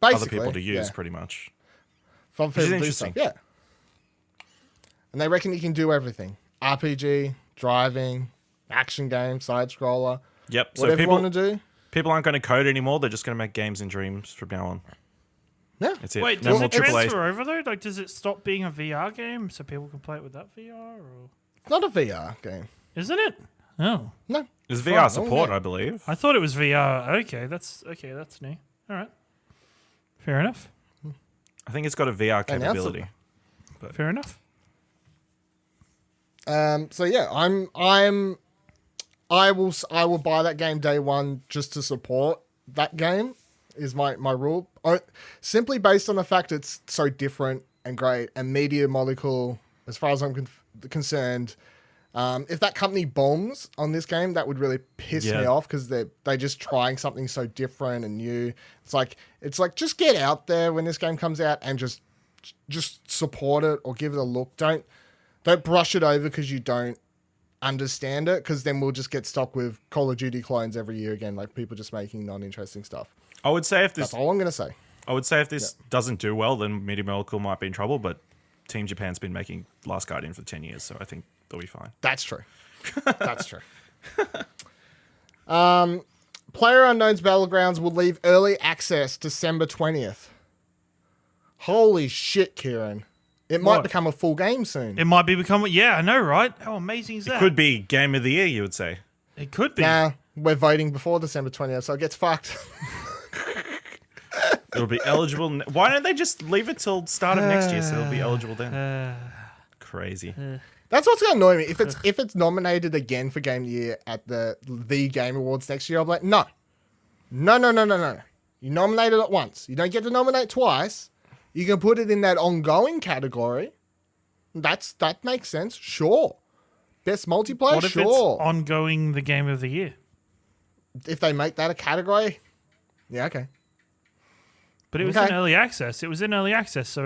D: other people to use, pretty much.
B: For people to do
D: interesting.
B: stuff, yeah. And they reckon you can do everything. RPG, driving, action game, side scroller.
D: Yep. So
B: Whatever you want to do.
D: people aren't going to code anymore. They're just going to make games in Dreams from now on.
B: Yeah.
D: That's it.
C: Wait,
D: No
C: does
D: more
C: it
D: AAA.
C: transfer over though? Like, does it stop being a VR game so people can play it with that VR? Or
B: It's not a VR game.
C: isn't it? Oh,
B: No.
D: There's
B: Fine,
D: VR support,
B: yeah.
D: I believe.
C: I thought it was VR. Okay, that's new. All right, fair enough.
D: I think it's got a VR
B: Announced it.
D: capability.
C: Fair enough.
B: So yeah, I will buy that game day one just to support that game is my rule. Simply based on the fact it's so different and great, and Media Molecule, as far as I'm concerned, if that company bombs on this game, that would really piss me off, because they're just trying something so different and new. It's like just get out there when this game comes out and just support it or give it a look. Don't brush it over because you don't understand it, because then we'll just get stuck with Call of Duty clones every year again, like people just making non-interesting stuff.
D: I would say if this
B: That's all I'm gonna say.
D: doesn't do well, then Media Molecule might be in trouble. But Team Japan's been making Last Guardian for 10 years, so I think they'll be fine.
B: That's true. That's true. PlayerUnknown's Battlegrounds will leave early access December 20th. Holy shit, Ciaran. It might
C: What?
B: become a full game soon.
C: It might be becoming. Yeah, I know, right? How amazing is that?
D: Could be Game of the Year, you would say.
C: It could be.
B: Nah, we're voting before December 20th, so it gets fucked.
D: It'll be eligible. Why don't they just leave it till start of next year so it'll be eligible then? Crazy.
B: That's what's going to annoy me. If it's nominated again for Game of the Year at the Game Awards next year, I'll be like, no. You nominated it once. You don't get to nominate twice. You can put it in that ongoing category. That makes sense. Sure. Best multiplayer.
C: What if it's ongoing the Game of the Year?
B: If they make that a category, yeah, okay.
C: But it was in early access. So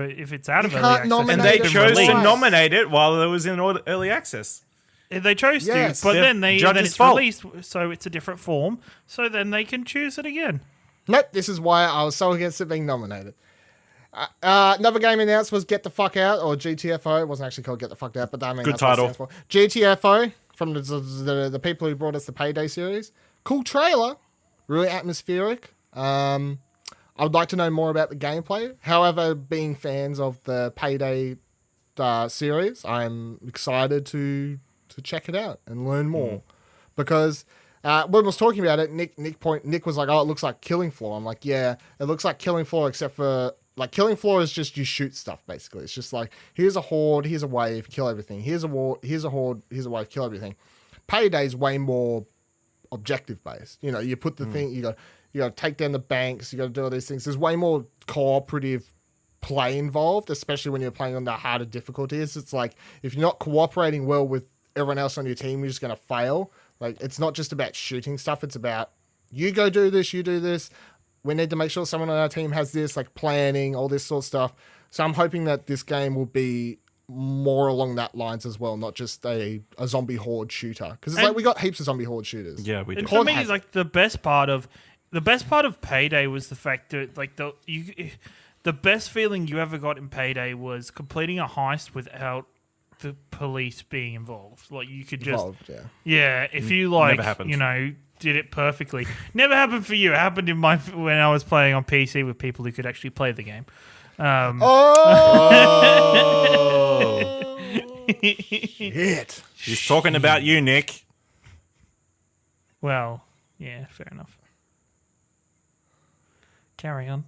C: if it's out of early access,
D: and they chose to nominate it while it was in early access.
C: They chose to, but then it's released, so it's a different form. So then they can choose it again.
B: Nope, this is why I was so against it being nominated. Another game announced was Get the Fuck Out, or GTFO. It wasn't actually called Get the Fuck Out, but I mean,
D: good
B: that's
D: title.
B: what it stands for. GTFO, from the people who brought us the Payday series. Cool trailer, really atmospheric. I would like to know more about the gameplay. However, being fans of the Payday series, I'm excited to check it out and learn more. Because when I was talking about it, Nick was like, "Oh, it looks like Killing Floor." I'm like, "Yeah, it looks like Killing Floor, except for like Killing Floor is just you shoot stuff basically. It's just like here's a horde, here's a wave, kill everything. Here's a horde, here's a wave, kill everything." Payday's way more objective based. You know, you put the thing, you got to take down the banks, you got to do all these things. There's way more cooperative play involved, especially when you're playing on the harder difficulties. It's like if you're not cooperating well with everyone else on your team, you're just going to fail. Like, it's not just about shooting stuff. It's about you go do this, you do this. We need to make sure someone on our team has this, like planning, all this sort of stuff. So I'm hoping that this game will be more along that lines as well, not just a zombie horde shooter. Because it's like we got heaps of zombie horde shooters.
D: Yeah, we do.
C: And for me, it's like the best part of Payday was the fact that like the best feeling you ever got in Payday was completing a heist without the police being involved. Like you could just if you did it perfectly. Never happened for you. It happened when I was playing on PC with people who could actually play the game.
B: Shit.
D: He's talking about you, Nick.
C: Well, yeah, fair enough. Carry on.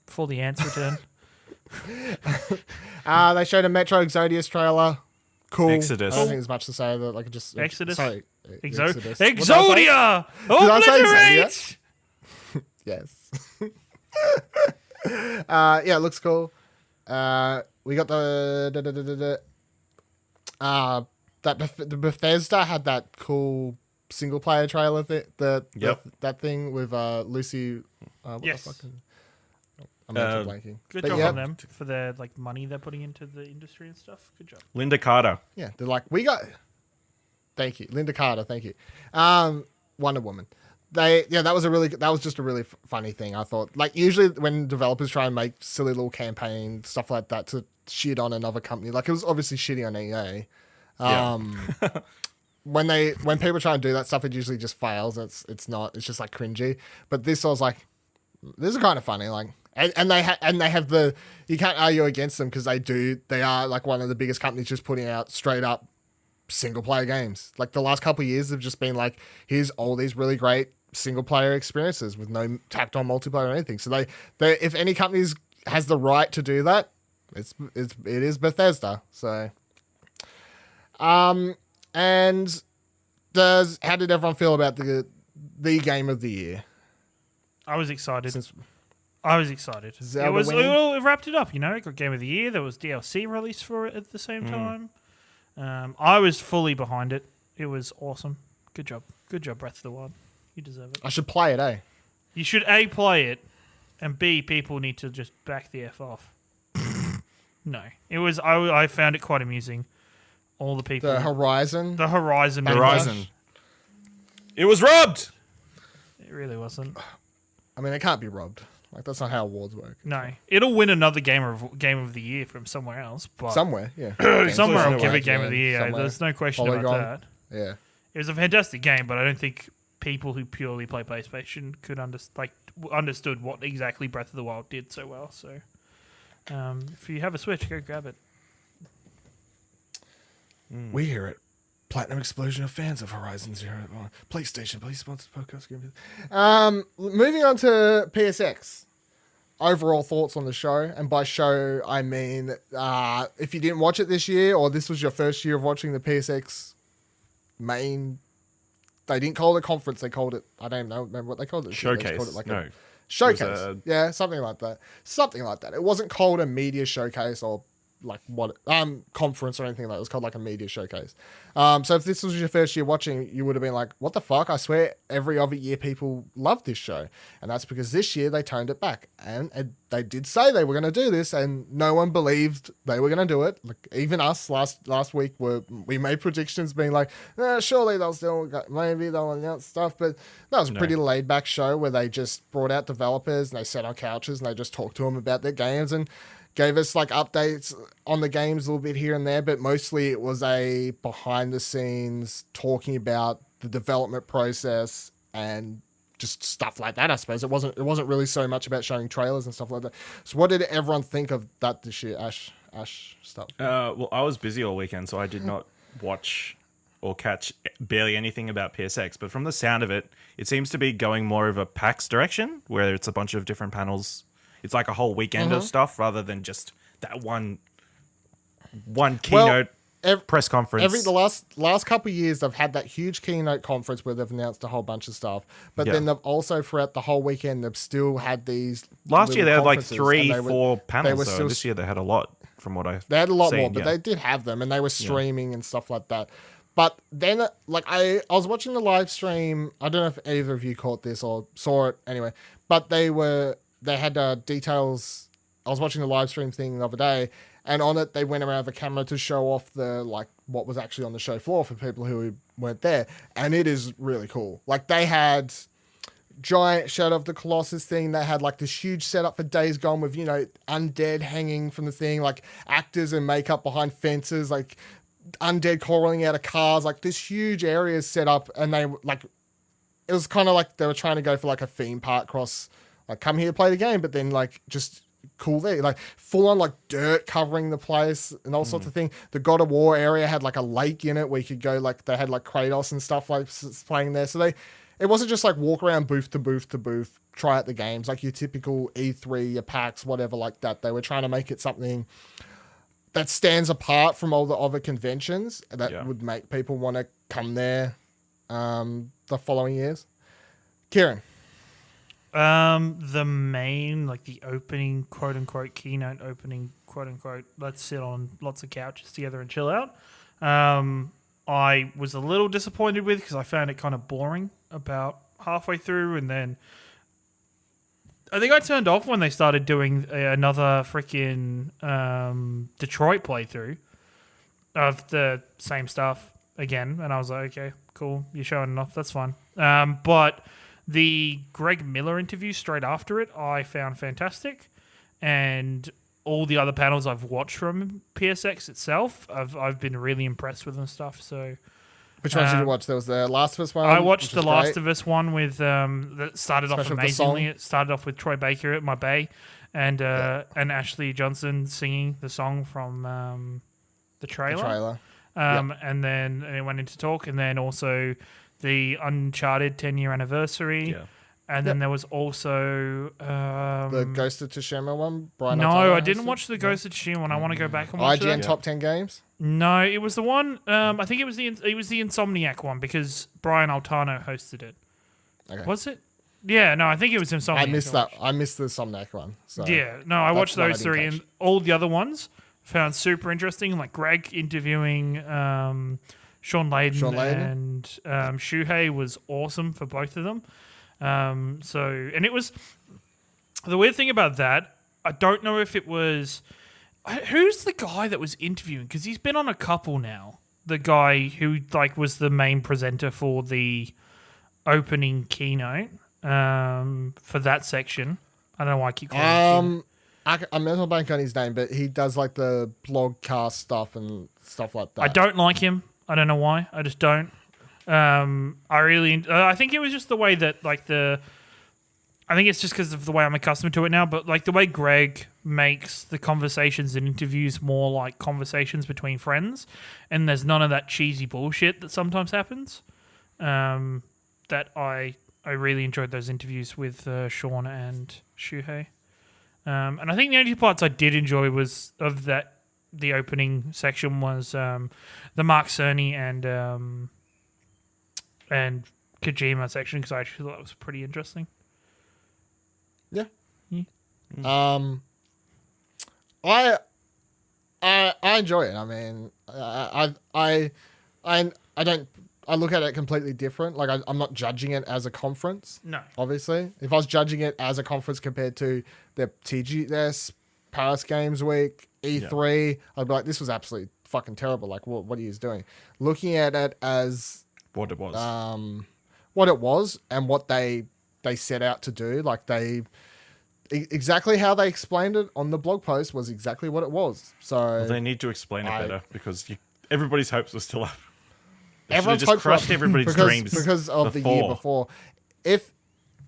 C: Before the ants return.
B: They showed a Metro Exodus trailer. Cool.
D: Exodus.
B: I don't think there's much to say. That like just
C: Exodus.
B: Sorry,
C: Exodus. Exodia. Obliterate.
B: Yes. It looks cool. We got the Bethesda had that cool single player trailer that thing with Lucy.
C: Yes.
B: The fuck I'm blanking.
C: Good job on them for their like money they're putting into the industry and stuff. Good job.
D: Linda Carter.
B: Yeah, they're like, we got. Thank you, Linda Carter. Thank you. Wonder Woman. That was just a really funny thing. I thought, like, usually when developers try and make silly little campaign stuff like that to shit on another company, like it was obviously shitty on EA. When people try and do that stuff, it usually just fails. It's just like cringy. But this, I was like, this is kind of funny. Like, and they have the, you can't argue against them because they are like one of the biggest companies just putting out straight up single player games. Like the last couple of years have just been like, here's all these really great single player experiences with no tacked on multiplayer or anything. So they if any companies has the right to do that, it is Bethesda. So and how did everyone feel about the game of the year?
C: I was excited. It wrapped it up, you know. It got game of the year. There was DLC released for it at the same time. I was fully behind it. It was awesome. Good job, Breath of the Wild. You deserve it.
B: I should play it, eh?
C: You should A, play it, and B, people need to just back the F off. No. It was. I found it quite amusing. All the people.
B: The Horizon.
D: Horizon. It was robbed.
C: It really wasn't.
B: I mean, it can't be robbed. Like, that's not how awards work.
C: No. It'll win another game of the year from somewhere else. But
B: somewhere, yeah.
C: Somewhere I'll give it game of the year. There's no question about that.
B: Yeah.
C: It was a fantastic game, but I don't think people who purely play PlayStation could understood what exactly Breath of the Wild did so well. So, if you have a Switch, go grab it.
B: We hear it. Platinum Explosion of fans of Horizon Zero Dawn. PlayStation, please sponsor the podcast. Moving on to PSX. overall thoughts on the show. And by show, I mean if you didn't watch it this year or this was your first year of watching the PSX main, they didn't call it a conference. They called it, I don't even know, remember what they called it.
D: Showcase.
B: They called it like
D: no.
B: a showcase. Yeah, something like that. Something like that. It wasn't called a media showcase or like what conference or anything like that. It was called like a media showcase. So if this was your first year watching, you would have been like, what the fuck? I swear every other year people love this show. And that's because this year they toned it back. And they did say they were going to do this and no one believed they were going to do it. Like even us last week we made predictions being like, surely maybe they'll announce stuff. But that was a pretty laid back show where they just brought out developers and they sat on couches and they just talked to them about their games and gave us like updates on the games a little bit here and there, but mostly it was a behind the scenes talking about the development process and just stuff like that. I suppose it wasn't really so much about showing trailers and stuff like that. So what did everyone think of that this year, Ash stuff?
D: Well, I was busy all weekend, so I did not watch or catch barely anything about PSX. But from the sound of it, it seems to be going more of a PAX direction, where it's a bunch of different panels. It's like a whole weekend of stuff rather than just that one keynote press conference.
B: The last couple of years, they've had that huge keynote conference where they've announced a whole bunch of stuff. But then they've also, throughout the whole weekend, they've still had these.
D: Last year they had like 3-4 panels. So this year they had a lot. From what
B: they had a lot more, but they did have them, and they were streaming and stuff like that. But then, like I was watching the live stream. I don't know if either of you caught this or saw it anyway. But they had details. I was watching the live stream thing the other day, and on it they went around the camera to show off what was actually on the show floor for people who weren't there, and it is really cool. Like they had giant Shadow of the Colossus thing. They had like this huge setup for Days Gone with undead hanging from the thing, like actors and makeup behind fences, like undead crawling out of cars, like this huge area set up, and they like it was kind of like they were trying to go for like a theme park cross. Like, come here, play the game, but then, like, just cool there. Like, full-on, like, dirt covering the place and all sorts of things. The God of War area had, like, a lake in it where you could go, like, they had, like, Kratos and stuff, like, playing there. So it wasn't just, like, walk around booth to booth to booth, try out the games, like your typical E3, your PAX, whatever like that. They were trying to make it something that stands apart from all the other conventions that would make people want to come there the following years. Ciaran.
C: The main, like the opening, quote unquote, keynote opening, quote unquote, let's sit on lots of couches together and chill out. I was a little disappointed with because I found it kind of boring about halfway through, and then I think I turned off when they started doing another freaking Detroit playthrough of the same stuff again, and I was like, okay, cool, you're showing enough, that's fine. But the Greg Miller interview straight after it, I found fantastic, and all the other panels I've watched from PSX itself, I've been really impressed with and stuff. So,
B: which ones did you watch? There was the Last of Us one.
C: I watched the Last of Us one with that started off amazingly. It started off with Troy Baker at my bay, and Ashley Johnson singing the song from the trailer. And then it went into talk, and then also the Uncharted 10-year anniversary. Yeah. And then there was also
B: the Ghost of Tsushima one.
C: I didn't watch the Ghost of Tsushima one. I want to go back and watch
B: IGN
C: that.
B: Top 10 Games.
C: No, it was the one. I think it was the Insomniac one because Brian Altano hosted it. Okay. Was it? Yeah, no, I think it was Insomniac.
B: I missed that. I missed the Insomniac one. So
C: yeah, no, I watched those three, and all the other ones found super interesting. Like Greg interviewing Sean Layden and Shuhei was awesome for both of them. And it was the weird thing about that. I don't know if it was who's the guy that was interviewing, because he's been on a couple now. The guy who was the main presenter for the opening keynote for that section. I don't know why I keep calling him.
B: I'm mental blank on his name, but he does like the blogcast stuff and stuff like that.
C: I don't like him. I don't know why. I just don't. I think it was just the way that I think it's just because of the way I'm accustomed to it now, but like the way Greg makes the conversations and interviews more like conversations between friends, and there's none of that cheesy bullshit that sometimes happens. That I really enjoyed those interviews with Sean and Shuhei. And I think the only parts I did enjoy was of that the opening section was the Mark Cerny and Kojima section, because I actually thought it was pretty interesting.
B: Yeah.
C: Yeah.
B: I enjoy it. I mean, I don't. I look at it completely different. Like I'm not judging it as a conference.
C: No.
B: Obviously, if I was judging it as a conference compared to the TGS, Paris Games Week, E3, I'd be like, this was absolutely fucking terrible. Like, what are you doing? Looking at it as
D: what it was,
B: and what they set out to do, like exactly how they explained it on the blog post was exactly what it was. So
D: well, they need to explain it better, because everybody's hopes were still up.
B: Everyone's
D: just crushed everybody's dreams
B: because of the year before. If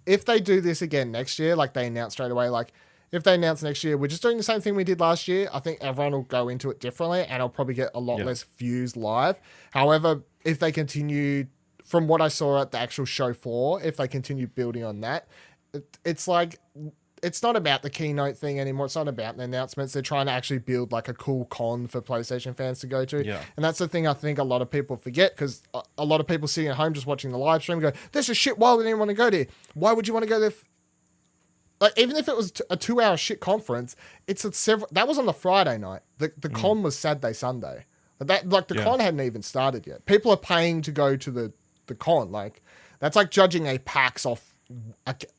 B: they do this again next year, like they announced straight away, like if they announce next year, we're just doing the same thing we did last year, I think everyone will go into it differently and it'll probably get a lot less views live. However, if they continue, from what I saw at the actual show floor, if they continue building on that, it's like, it's not about the keynote thing anymore. It's not about the announcements. They're trying to actually build like a cool con for PlayStation fans to go to.
D: Yeah.
B: And that's the thing I think a lot of people forget, because a lot of people sitting at home just watching the live stream go, this is shit. Why would anyone want to go there? Why would you want to go there? Like, even if it was a 2-hour shit conference, that was on the Friday night. The con was Saturday, Sunday. The con hadn't even started yet. People are paying to go to the con. Like, that's like judging a PAX off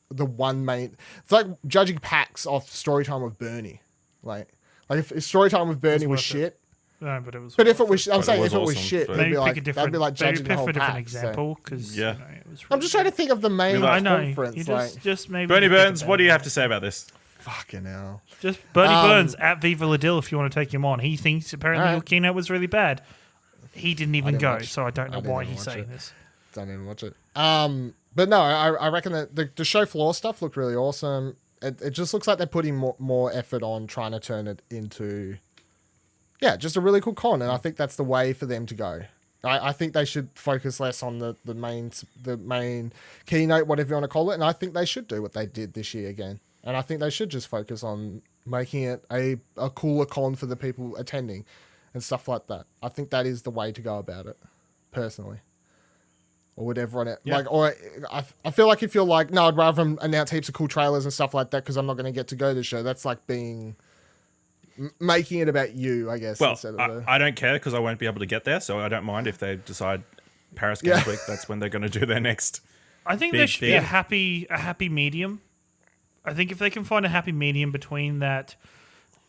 B: the one main. It's like judging PAX off Storytime with Bernie. Like if Storytime with Bernie was shit.
C: No, but it was.
B: But if it was, I'm
D: But
B: saying
D: it
B: if it was
D: awesome,
B: shit,
D: but-
B: that'd be
C: Maybe
B: like judging the whole
C: a different
B: PAX.
C: example, because
D: Yeah.
C: it was
B: I'm just trying to think of the main
C: I know.
B: conference.
C: You
B: Like,
C: just maybe
D: Bernie
C: think of
D: Burns,
C: that.
D: what do you have to say about this?
B: fucking hell.
C: Just Bernie Burns at Viva La Dill if you want to take him on. He thinks apparently your keynote was really bad. He didn't even go, so I don't know why he's saying this.
B: Don't even watch it. But no, I reckon that the show floor stuff looked really awesome. It just looks like they're putting more effort on trying to turn it into, just a really cool con, and I think that's the way for them to go. I think they should focus less on the main keynote, whatever you want to call it, and I think they should do what they did this year again. And I think they should just focus on making it a cooler con for the people attending and stuff like that. I think that is the way to go about it, personally. Or whatever on it.
D: Yeah.
B: Like, or I feel like if you're like, no, I'd rather them announce heaps of cool trailers and stuff like that because I'm not going to get to go to the show. That's like making it about you, I guess.
D: Well,
B: instead of
D: I don't care because I won't be able to get there, so I don't mind if they decide Paris Games Week, that's when they're going to do their next.
C: I think there should be a happy medium. I think if they can find a happy medium between that,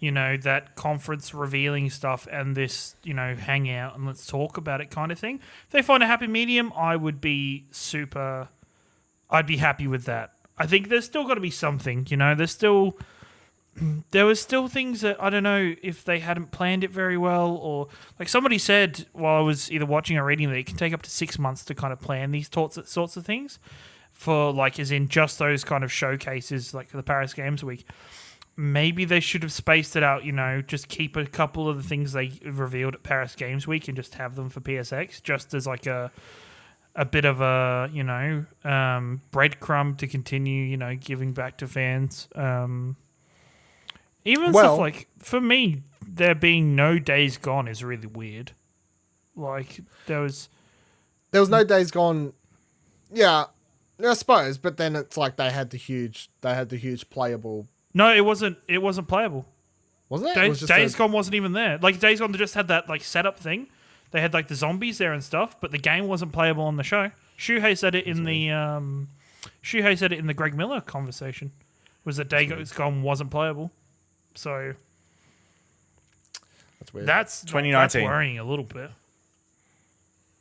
C: that conference revealing stuff and this, hang out and let's talk about it kind of thing. If they find a happy medium, I'd be happy with that. I think there's still got to be something, there was still things that I don't know if they hadn't planned it very well, or like somebody said while I was either watching or reading that it can take up to 6 months to kind of plan these sorts of things for like, as in just those kind of showcases like for the Paris Games Week. Maybe they should have spaced it out, just keep a couple of the things they revealed at Paris Games Week and just have them for PSX, just as like a bit of a, breadcrumb to continue, giving back to fans. Even stuff like, for me, there being no Days Gone is really weird. Like, there was no Days Gone.
B: Yeah, I suppose, but then it's like they had the huge playable.
C: No, it wasn't playable.
B: Wasn't it?
C: Days Gone wasn't even there. Like, Days Gone just had that like setup thing. They had like the zombies there and stuff, but the game wasn't playable on the show. Shuhei said it in the Greg Miller conversation. Was that Days Gone wasn't playable? So
B: that's weird.
C: That's
D: 2019.
C: That's worrying a little bit.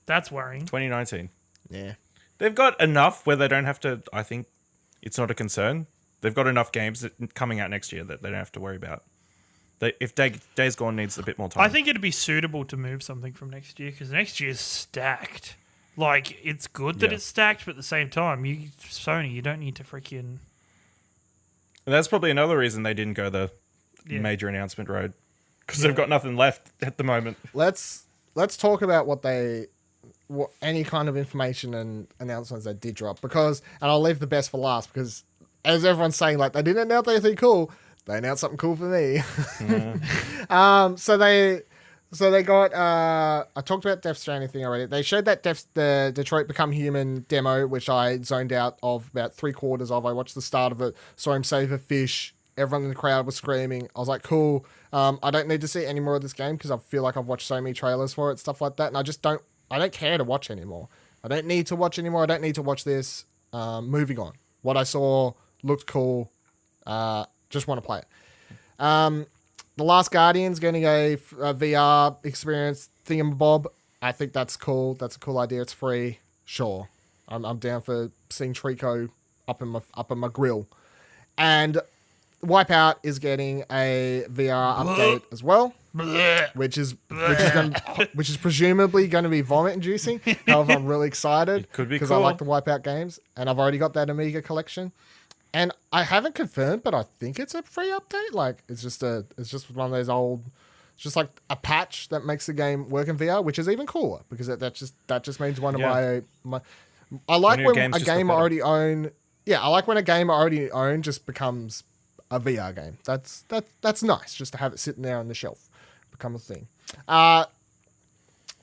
C: That's worrying.
D: 2019.
B: Yeah.
D: They've got enough where they don't have to. I think it's not a concern. They've got enough games coming out next year that they don't have to worry about. If Days Gone needs a bit more time.
C: I think it'd be suitable to move something from next year because next year's stacked. Like, it's good that it's stacked, but at the same time, Sony, you don't need to freaking.
D: And that's probably another reason they didn't go the major announcement road, because they've got nothing left at the moment.
B: Let's talk about what any kind of information and announcements they did drop, and I'll leave the best for last because as everyone's saying, like, they didn't announce anything cool. They announced something cool for me. So they got. I talked about Death Stranding thing already. They showed that the Detroit Become Human demo, which I zoned out of about 3/4 of. I watched the start of it, saw him save a fish. Everyone in the crowd was screaming. I was like, cool. I don't need to see any more of this game because I feel like I've watched so many trailers for it, stuff like that, and I don't care to watch anymore. I don't need to watch anymore. I don't need to watch this. Moving on. What I saw looked cool. Just want to play it. The Last Guardian's getting a VR experience thingamabob. I think that's cool. That's a cool idea. It's free. Sure. I'm down for seeing Trico up in my grill. And Wipeout is getting a VR update as well, which is presumably going to be vomit inducing. However, I'm really excited.
D: It could be
B: because
D: cool.
B: I like the Wipeout games, and I've already got that Amiga collection. And I haven't confirmed, but I think it's a free update. Like it's just one of those old, it's just like a patch that makes the game work in VR, which is even cooler because that just means one of my. I like when a game I already own. Yeah, I like when a game I already own just becomes a VR game. That's nice just to have it sitting there on the shelf, become a thing.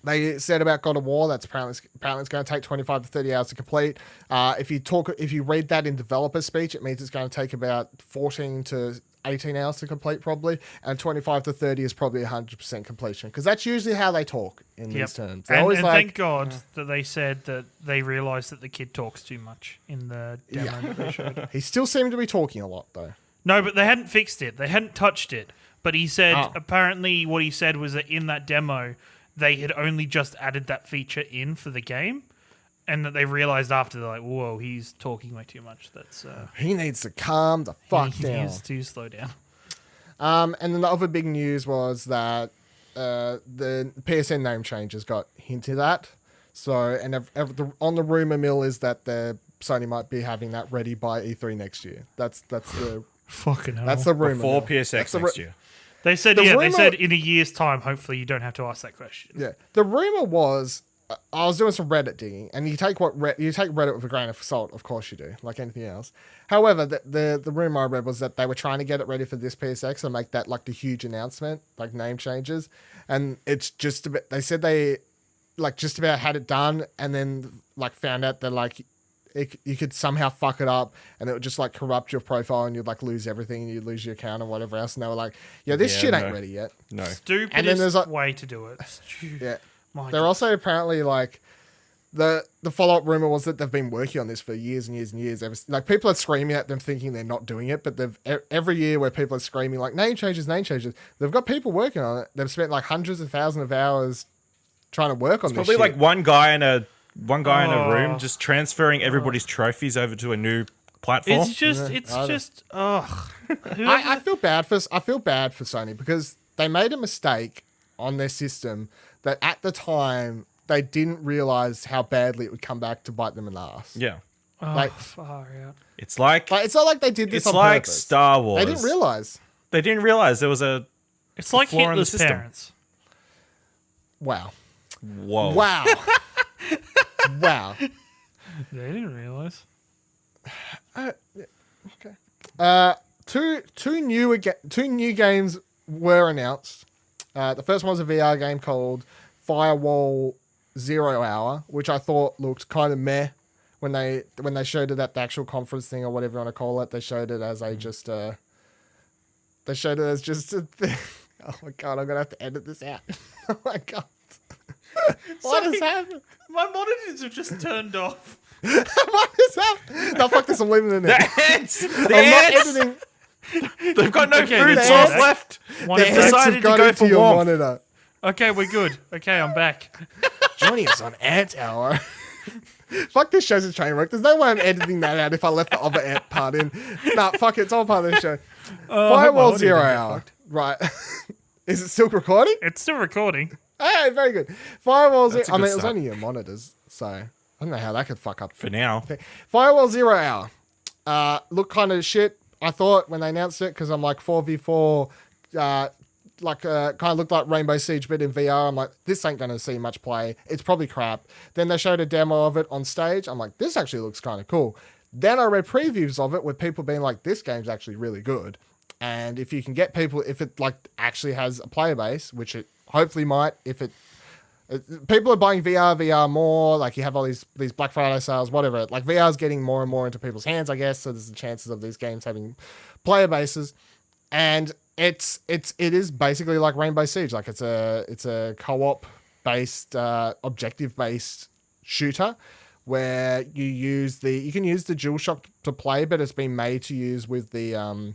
B: They said about God of War that's apparently it's going to take 25 to 30 hours to complete. If you read that in developer speech, it means it's going to take about 14 to 18 hours to complete probably, and 25 to 30 is probably 100% completion because that's usually how they talk in these terms.
C: And thank God that they said that they realised that the kid talks too much in the demo that they showed.
B: He still seemed to be talking a lot though.
C: No, but they hadn't fixed it. They hadn't touched it. But he said apparently what he said was that in that demo they had only just added that feature in for the game, and that they realised after, they're like, whoa, he's talking way too much. That's
B: he needs to calm the fuck down.
C: He needs to slow down. And then the other big news was that the PSN name changes got hinted at. So, and on the rumour mill is that Sony might be having that ready by E3 next year. That's the fucking hell.
B: That's the rumour.
D: Before PSX next year.
C: They said, they said in a year's time, hopefully you don't have to ask that question.
B: Yeah. The rumor was, I was doing some Reddit digging, and you take Reddit with a grain of salt, of course you do, like anything else. However, the rumor I read was that they were trying to get it ready for this PSX and make that like the huge announcement, like name changes, and it's just a bit. They said they like just about had it done, and then like found out that like you could somehow fuck it up and it would just like corrupt your profile and you'd like lose everything and you'd lose your account and whatever else. And they were like, yeah, this shit ain't ready yet.
D: No.
C: Stupidest way to do it.
B: Yeah. They're also apparently like the follow-up rumor was that they've been working on this for years and years and years. Like people are screaming at them thinking they're not doing it, but they've every year where people are screaming like name changes, they've got people working on it. They've spent like hundreds of thousands of hours trying to work on this.
D: Probably like one guy in a room just transferring everybody's trophies over to a new platform.
C: It's just
B: I feel bad for Sony because they made a mistake on their system that at the time they didn't realize how badly it would come back to bite them in the ass.
D: Yeah.
C: Like far out.
D: It's like
B: it's not like they did this on
D: like
B: purpose.
D: Star Wars.
B: They didn't realize.
D: They didn't realize there was a
C: It's like
D: flaw in the
C: Hitler's
D: system.
C: parents.
B: Wow.
D: Whoa.
B: Wow. Wow.
C: They didn't realize.
B: Okay. Two new games were announced. The first one was a VR game called Firewall 0 Hour, which I thought looked kind of meh when they showed it at the actual conference thing or whatever you want to call it. They showed it as just a thing. Oh my god, I'm gonna have to edit this out. Oh my god. What has happened?
C: My monitors have just turned off.
B: What is happening? No, fuck this, I'm leaving it in.
D: The
B: I'm not
D: ants!
B: editing.
D: They've got no
C: Okay,
D: food
C: the
D: source
C: ants-
D: left.
C: One
B: The
C: of
D: They've
B: ants
C: the-
B: have
D: decided to
B: got
D: go
B: into
D: for
B: your
D: warmth.
B: monitor.
C: Okay, we're good. Okay, I'm back.
B: Joining us on Ant Hour. Fuck this show's a train wreck. There's no way I'm editing that out if I left the other ant part in. Nah, fuck it. It's all part of the show. Firewall 0 Hour. Right. Is it still recording?
C: It's still recording.
B: Hey, very good. Firewall 0
D: That's a
B: I
D: good
B: mean, it was
D: start.
B: only your monitors, so I don't know how that could fuck up.
D: For now.
B: Firewall 0 Hour. Looked kind of shit, I thought, when they announced it, because I'm like 4v4, kind of looked like Rainbow Siege, but in VR. I'm like, this ain't going to see much play. It's probably crap. Then they showed a demo of it on stage. I'm like, this actually looks kind of cool. Then I read previews of it with people being like, this game's actually really good. And if you can get people, if it like actually has a player base, which it hopefully might, people are buying VR more. Like you have all these Black Friday sales, whatever. Like VR is getting more and more into people's hands, I guess. So there's the chances of these games having player bases, and it is basically like Rainbow Siege. Like it's a co-op based, objective based shooter where you can use the DualShock to play, but it's been made to use with the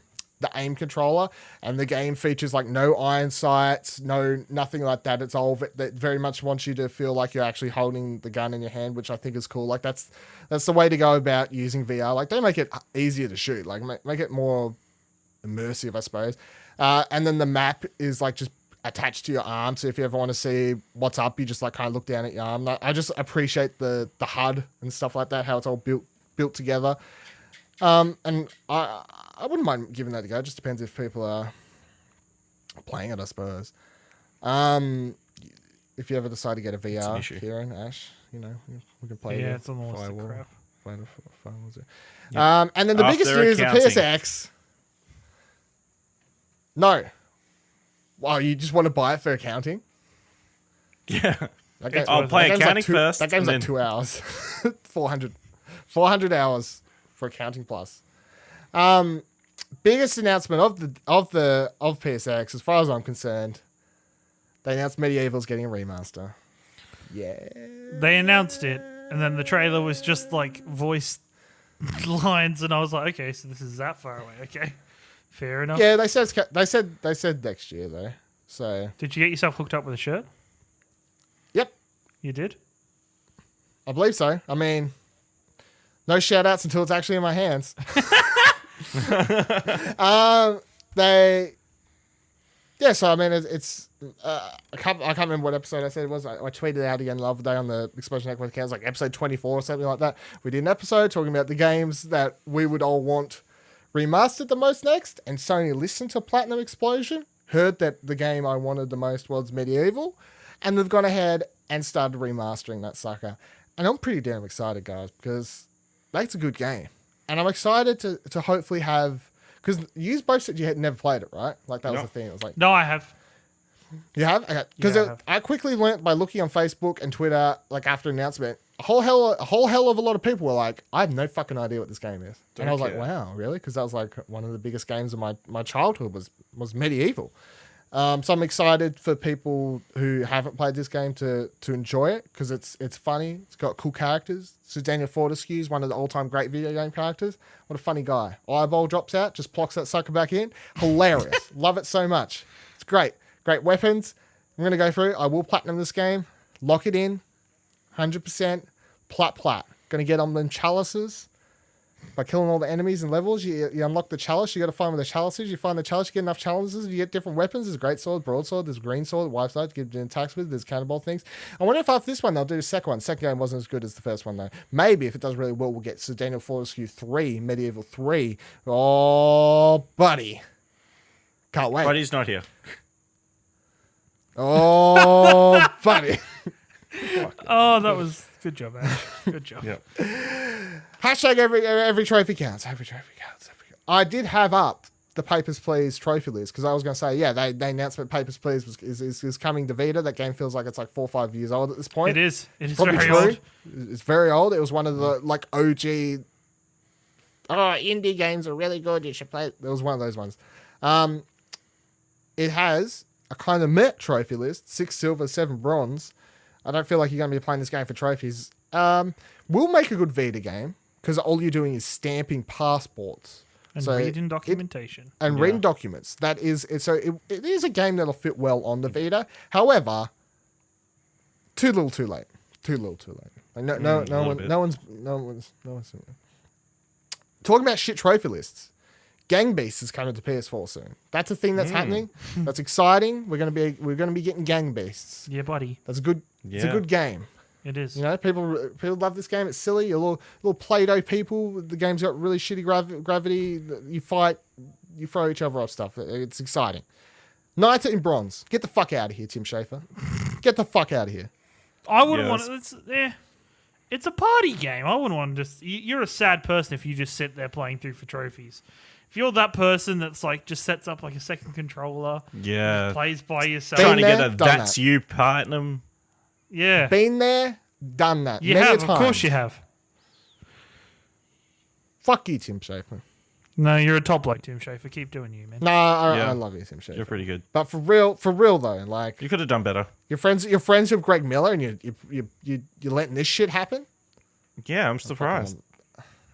B: aim controller, and the game features like no iron sights, nothing like that. It's all that very much wants you to feel like you're actually holding the gun in your hand, which I think is cool. Like that's the way to go about using VR. Like they make it easier to shoot, like make it more immersive, I suppose. And then the map is like just attached to your arm, so if you ever want to see what's up, you just like kind of look down at your arm. I just appreciate the HUD and stuff like that, how it's all built together. And I wouldn't mind giving that a go. It just depends if people are playing it, I suppose. If you ever decide to get a VR, Ciaran, Ash, we can play.
C: Yeah, it's almost a crap.
B: Yep. And then the biggest news, the PSX. No. Wow, you just want to buy it for accounting?
D: Yeah. I'll play accounting first.
B: That game's like 2 hours. 400 hours for accounting plus. Biggest announcement of PSX, as far as I'm concerned, they announced Medieval's getting a remaster. Yeah.
C: They announced it, and then the trailer was just like voice lines, and I was like, okay, so this is that far away. Okay, fair enough.
B: Yeah, they said next year though. So
C: did you get yourself hooked up with a shirt?
B: Yep, you
C: did.
B: I believe so. I mean, no shout outs until it's actually in my hands. So I mean, it's I can't remember what episode I said it was. I tweeted out again the other day on the Explosion Network account, like episode 24 or something like that. We did an episode talking about the games that we would all want remastered the most next, and Sony listened to Platinum Explosion, heard that the game I wanted the most was Medieval, and they've gone ahead and started remastering that sucker. And I'm pretty damn excited, guys, because that's a good game. And I'm excited to hopefully have... Because you both said you had never played it, right? Like, that was the thing. It was like...
C: No, I have.
B: You have? Okay. Because I quickly learnt by looking on Facebook and Twitter, like, after announcement, a whole hell of a lot of people were like, I have no fucking idea what this game is. And I was like, wow, really? Because that was, like, one of the biggest games of my childhood was Medieval. So I'm excited for people who haven't played this game to enjoy it, because it's funny. It's got cool characters. So Daniel Fortescue is one of the all-time great video game characters. What a funny guy. Eyeball drops out, just plocks that sucker back in. Hilarious. Love it so much. It's great. Great weapons. I'm going to go through. I will platinum this game. Lock it in. 100%. Plat. Going to get on them chalices. By killing all the enemies and levels, you unlock the chalice. You got to find where the chalice is. You find the chalice, you get enough challenges, you get different weapons. There's great sword, broadsword, there's green sword, white sword, to give attacks with. There's cannonball things. I wonder if after this one they'll do the second one. Second game wasn't as good as the first one though. Maybe if it does really well, we'll get Sir Daniel Fortescue 3, Medieval 3. Oh, buddy. Can't wait.
D: Buddy's not here.
B: Oh, buddy.
C: Oh, that was good job, Ash. Good job.
D: Yep.
B: Hashtag every trophy counts. Every trophy counts. I did have up the Papers, Please trophy list, because I was going to say, they announced that Papers, Please is coming to Vita. That game feels like it's like 4 or 5 years old at this point.
C: It is. It is
B: probably
C: very
B: true.
C: old.
B: It's very old. It was one of the like OG. Oh, indie games are really good. You should play it. It was one of those ones. It has a kind of meh trophy list: 6 silver, 7 bronze. I don't feel like you're going to be playing this game for trophies. We'll make a good Vita game, because all you're doing is stamping passports.
C: And reading documentation.
B: Reading documents. That is... it is a game that'll fit well on the Vita. However, too little too late. Too little too late. Like, no one's... Talking about shit trophy lists. Gang Beasts is coming to PS4 soon. That's a thing that's happening. That's exciting. We're gonna be getting Gang Beasts.
C: Yeah, buddy.
B: That's a good... It's a good game.
C: It is.
B: You know, people love this game. It's silly. You're little Play-Doh people. The game's got really shitty gravity. You fight. You throw each other off stuff. It's exciting. Knights in bronze. Get the fuck out of here, Tim Schafer. Get the fuck out of here.
C: I wouldn't want to... It's a party game. I wouldn't want to just... You're a sad person if you just sit there playing through for trophies. if you're that person that's like just sets up like a second controller,
D: Yeah.
C: plays by yourself.
D: Trying to
B: Been
D: get
B: there,
D: a
B: done
D: That's
B: that.
D: You platinum.
C: Yeah.
B: Been there, done that.
C: You
B: Many a
C: have, of course
B: times.
C: you have.
B: Fuck you, Tim Schafer.
C: No, you're a top bloke, Tim Schafer. Keep doing you, man.
B: No,
D: Yeah.
B: I love you, Tim Schafer.
D: You're pretty good.
B: But for real though, like
D: You could have done better.
B: you're friends with Greg Miller, and you're letting this shit happen.
D: Yeah, I'm surprised.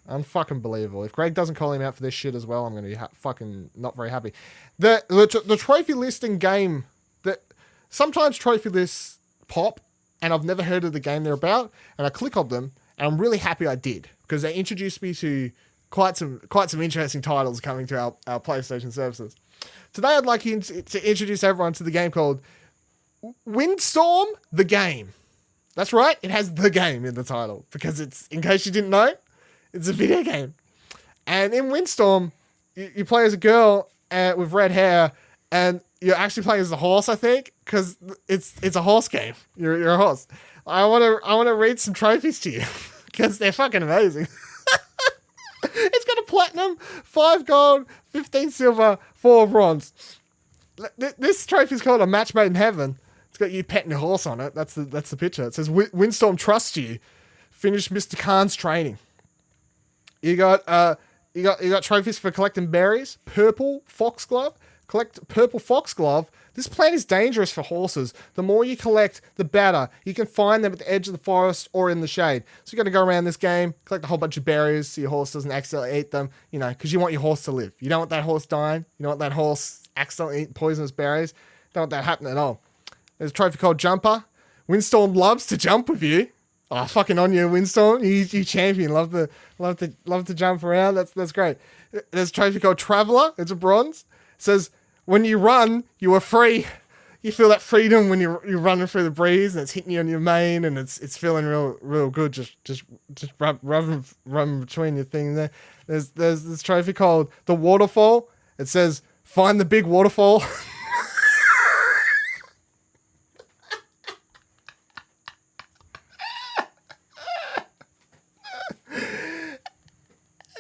B: Unfucking believable. If Greg doesn't call him out for this shit as well, I'm going to be fucking not very happy. The trophy listing game, that sometimes trophy lists pop, and I've never heard of the game they're about, and I click on them, and I'm really happy I did, because they introduced me to quite some interesting titles coming to our PlayStation services. Today I'd like you to introduce everyone to the game called Windstorm the Game. That's right, it has the game in the title, because it's, in case you didn't know, it's a video game. And in Windstorm, you play as a girl with red hair, and you're actually playing as a horse, I think, because it's a horse game. You're a horse. I want to read some trophies to you, because they're fucking amazing. It's got a platinum, 5 gold, 15 silver, 4 bronze. This trophy's called a match made in heaven. It's got you petting a horse on it. That's the picture. It says Windstorm trusts you. Finish Mr. Khan's training. You got trophies for collecting berries. Purple foxglove. Collect purple foxglove. This plant is dangerous for horses. The more you collect, the better. You can find them at the edge of the forest or in the shade. So you got to go around this game, collect a whole bunch of berries so your horse doesn't accidentally eat them. You know, because you want your horse to live. You don't want that horse dying. You don't want that horse accidentally eating poisonous berries. Don't want that happening at all. There's a trophy called Jumper. Windstorm loves to jump with you. Oh, fucking on you, Windstorm. You champion. Love to jump around. That's great. There's a trophy called Traveler. It's a bronze. It says, when you run, you are free. You feel that freedom when you're running through the breeze and it's hitting you on your mane and it's feeling real good. Just run between your thing there. There's this trophy called the Waterfall. It says, find the big waterfall.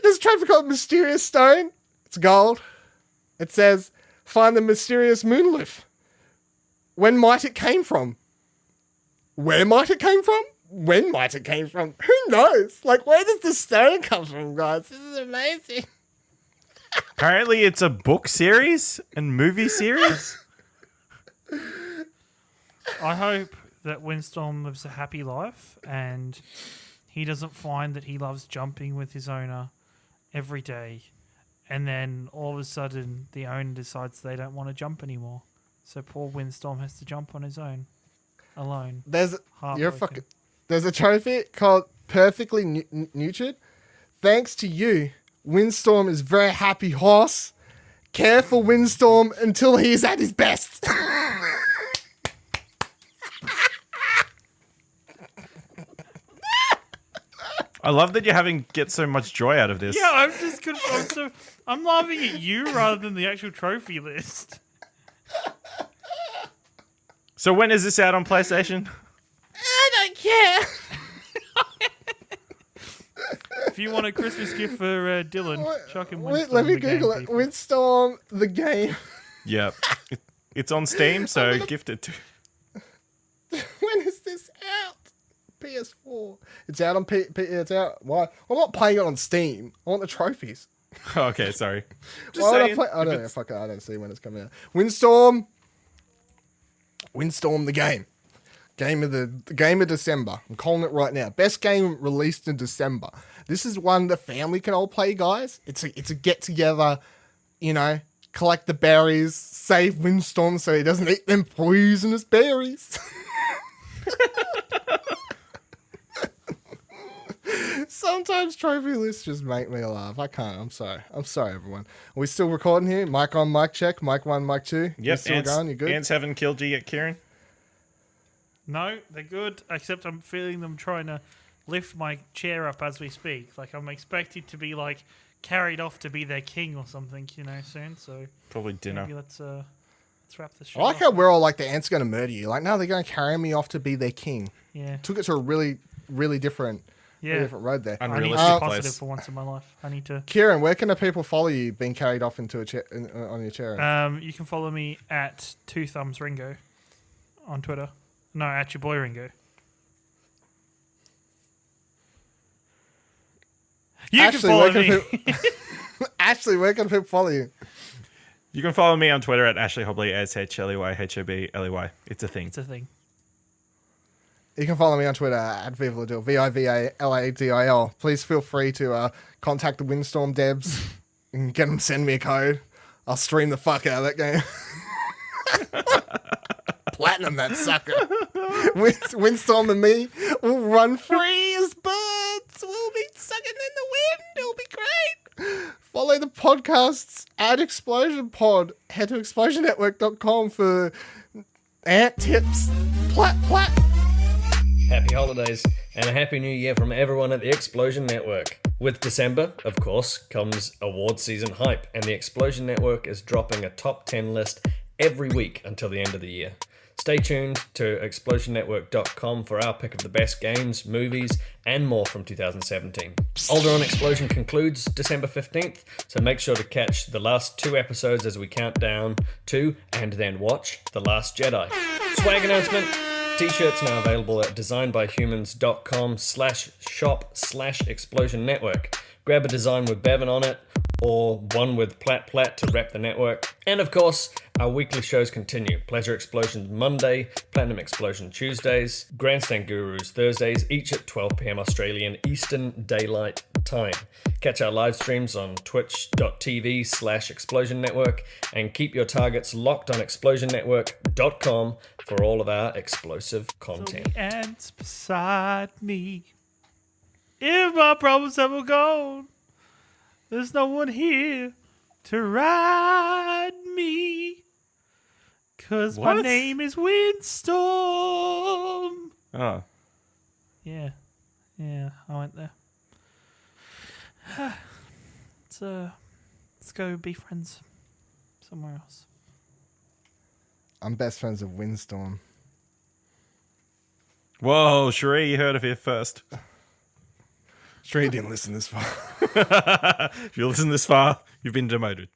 B: There's a trophy called Mysterious Stone. It's gold. It says, find the mysterious moonleaf. When might it came from? Where might it came from? When might it came from? Who knows? Like, where does this stone come from, guys? This is amazing.
D: Apparently, it's a book series and movie series.
C: I hope that Windstorm lives a happy life and he doesn't find that he loves jumping with his owner every day. And then all of a sudden, the owner decides they don't want to jump anymore. So poor Windstorm has to jump on his own, alone. There's
B: a trophy called Perfectly Nurtured. Thanks to you, Windstorm is very happy horse. Care for Windstorm until he is at his best.
D: I love that you're get so much joy out of this.
C: Yeah, I'm just I'm laughing at you rather than the actual trophy list.
D: So when is this out on PlayStation?
B: I don't care.
C: If you want a Christmas gift for Dylan, chuck him Windstorm.
B: Let me
C: the game,
B: Google it.
C: people.
B: Windstorm the game.
D: Yep. It's on Steam, so gift it to...
B: When is this out? PS4. It's out on it's out. Why? I'm not playing it on Steam. I want the trophies.
D: Okay, sorry. Just
B: Why would I
D: saying.
B: play? I don't know. Fuck it. I don't see when it's coming out. Windstorm the game. Game of December. I'm calling it right now. Best game released in December. This is one the family can all play, guys. It's a get together. You know, collect the berries, save Windstorm so he doesn't eat them poisonous berries. Sometimes trophy lists just make me laugh. I can't. I'm sorry. Everyone. Are we still recording here? Mic on, mic check. Mic 1, mic 2.
D: Yep.
B: Still going? You good?
D: Ants haven't killed you yet, Ciaran?
C: No, they're good, except I'm feeling them trying to lift my chair up as we speak. Like, I'm expected to be, like, carried off to be their king or something, you know, soon. So
D: Probably dinner.
C: maybe let's wrap this shit
B: I like
C: up.
B: how we're all like, the ants going to murder you. Like, no, they're going to carry me off to be their king.
C: Yeah.
B: Took it to a really, really different
C: Yeah.
B: different road there.
C: I need to be
D: Unrealistic
C: positive
D: place.
C: for once in my life. I need to.
B: Kieran, where can the people follow you being carried off into a chair on your chair?
C: You can follow me at 2thumbs Ringo on Twitter. No, at your boy Ringo. You can follow me.
B: Ashley, where can people follow you?
D: You can follow me on Twitter at Ashley Hobley, ASHLEYHOBLEY. It's a thing.
C: It's a thing.
B: You can follow me on Twitter at Vivaladil, VIVALADIL. Please feel free to contact the Windstorm devs and get them to send me a code. I'll stream the fuck out of that game. Platinum that sucker. Windstorm and me will run free as birds. We'll be sucking in the wind. It'll be great. Follow the podcasts at Explosion Pod. Head to explosionnetwork.com for ant tips. Plat, plat.
A: Happy holidays and a happy new year from everyone at the Explosion Network. With December, of course, comes award season hype, and the Explosion Network is dropping a top 10 list every week until the end of the year. Stay tuned to explosionnetwork.com for our pick of the best games, movies, and more from 2017. Alderaan Explosion concludes December 15th, so make sure to catch the last 2 episodes as we count down to and then watch The Last Jedi. Swag announcement. T-shirts now available at designbyhumans.com/shop/Explosion Network. Grab a design with Bevan on it, or one with Plat Plat to rep the network. And of course, our weekly shows continue. Pleasure Explosions Monday, Platinum Explosion Tuesdays, Grandstand Gurus Thursdays, each at 12 p.m. Australian Eastern Daylight Time. Catch our live streams on twitch.tv/Explosion Network, and keep your targets locked on explosionnetwork.com for all of our explosive content.
C: So the ants beside me. If my problems ever gone, there's no one here to ride me. 'Cause my
D: What?
C: name is Windstorm.
D: Oh.
C: Yeah, I went there. Let's go be friends somewhere else.
B: I'm best friends with Windstorm.
D: Whoa, Sheree, you heard of it first.
B: Sure you didn't listen this far.
D: If you listen this far, you've been demoted.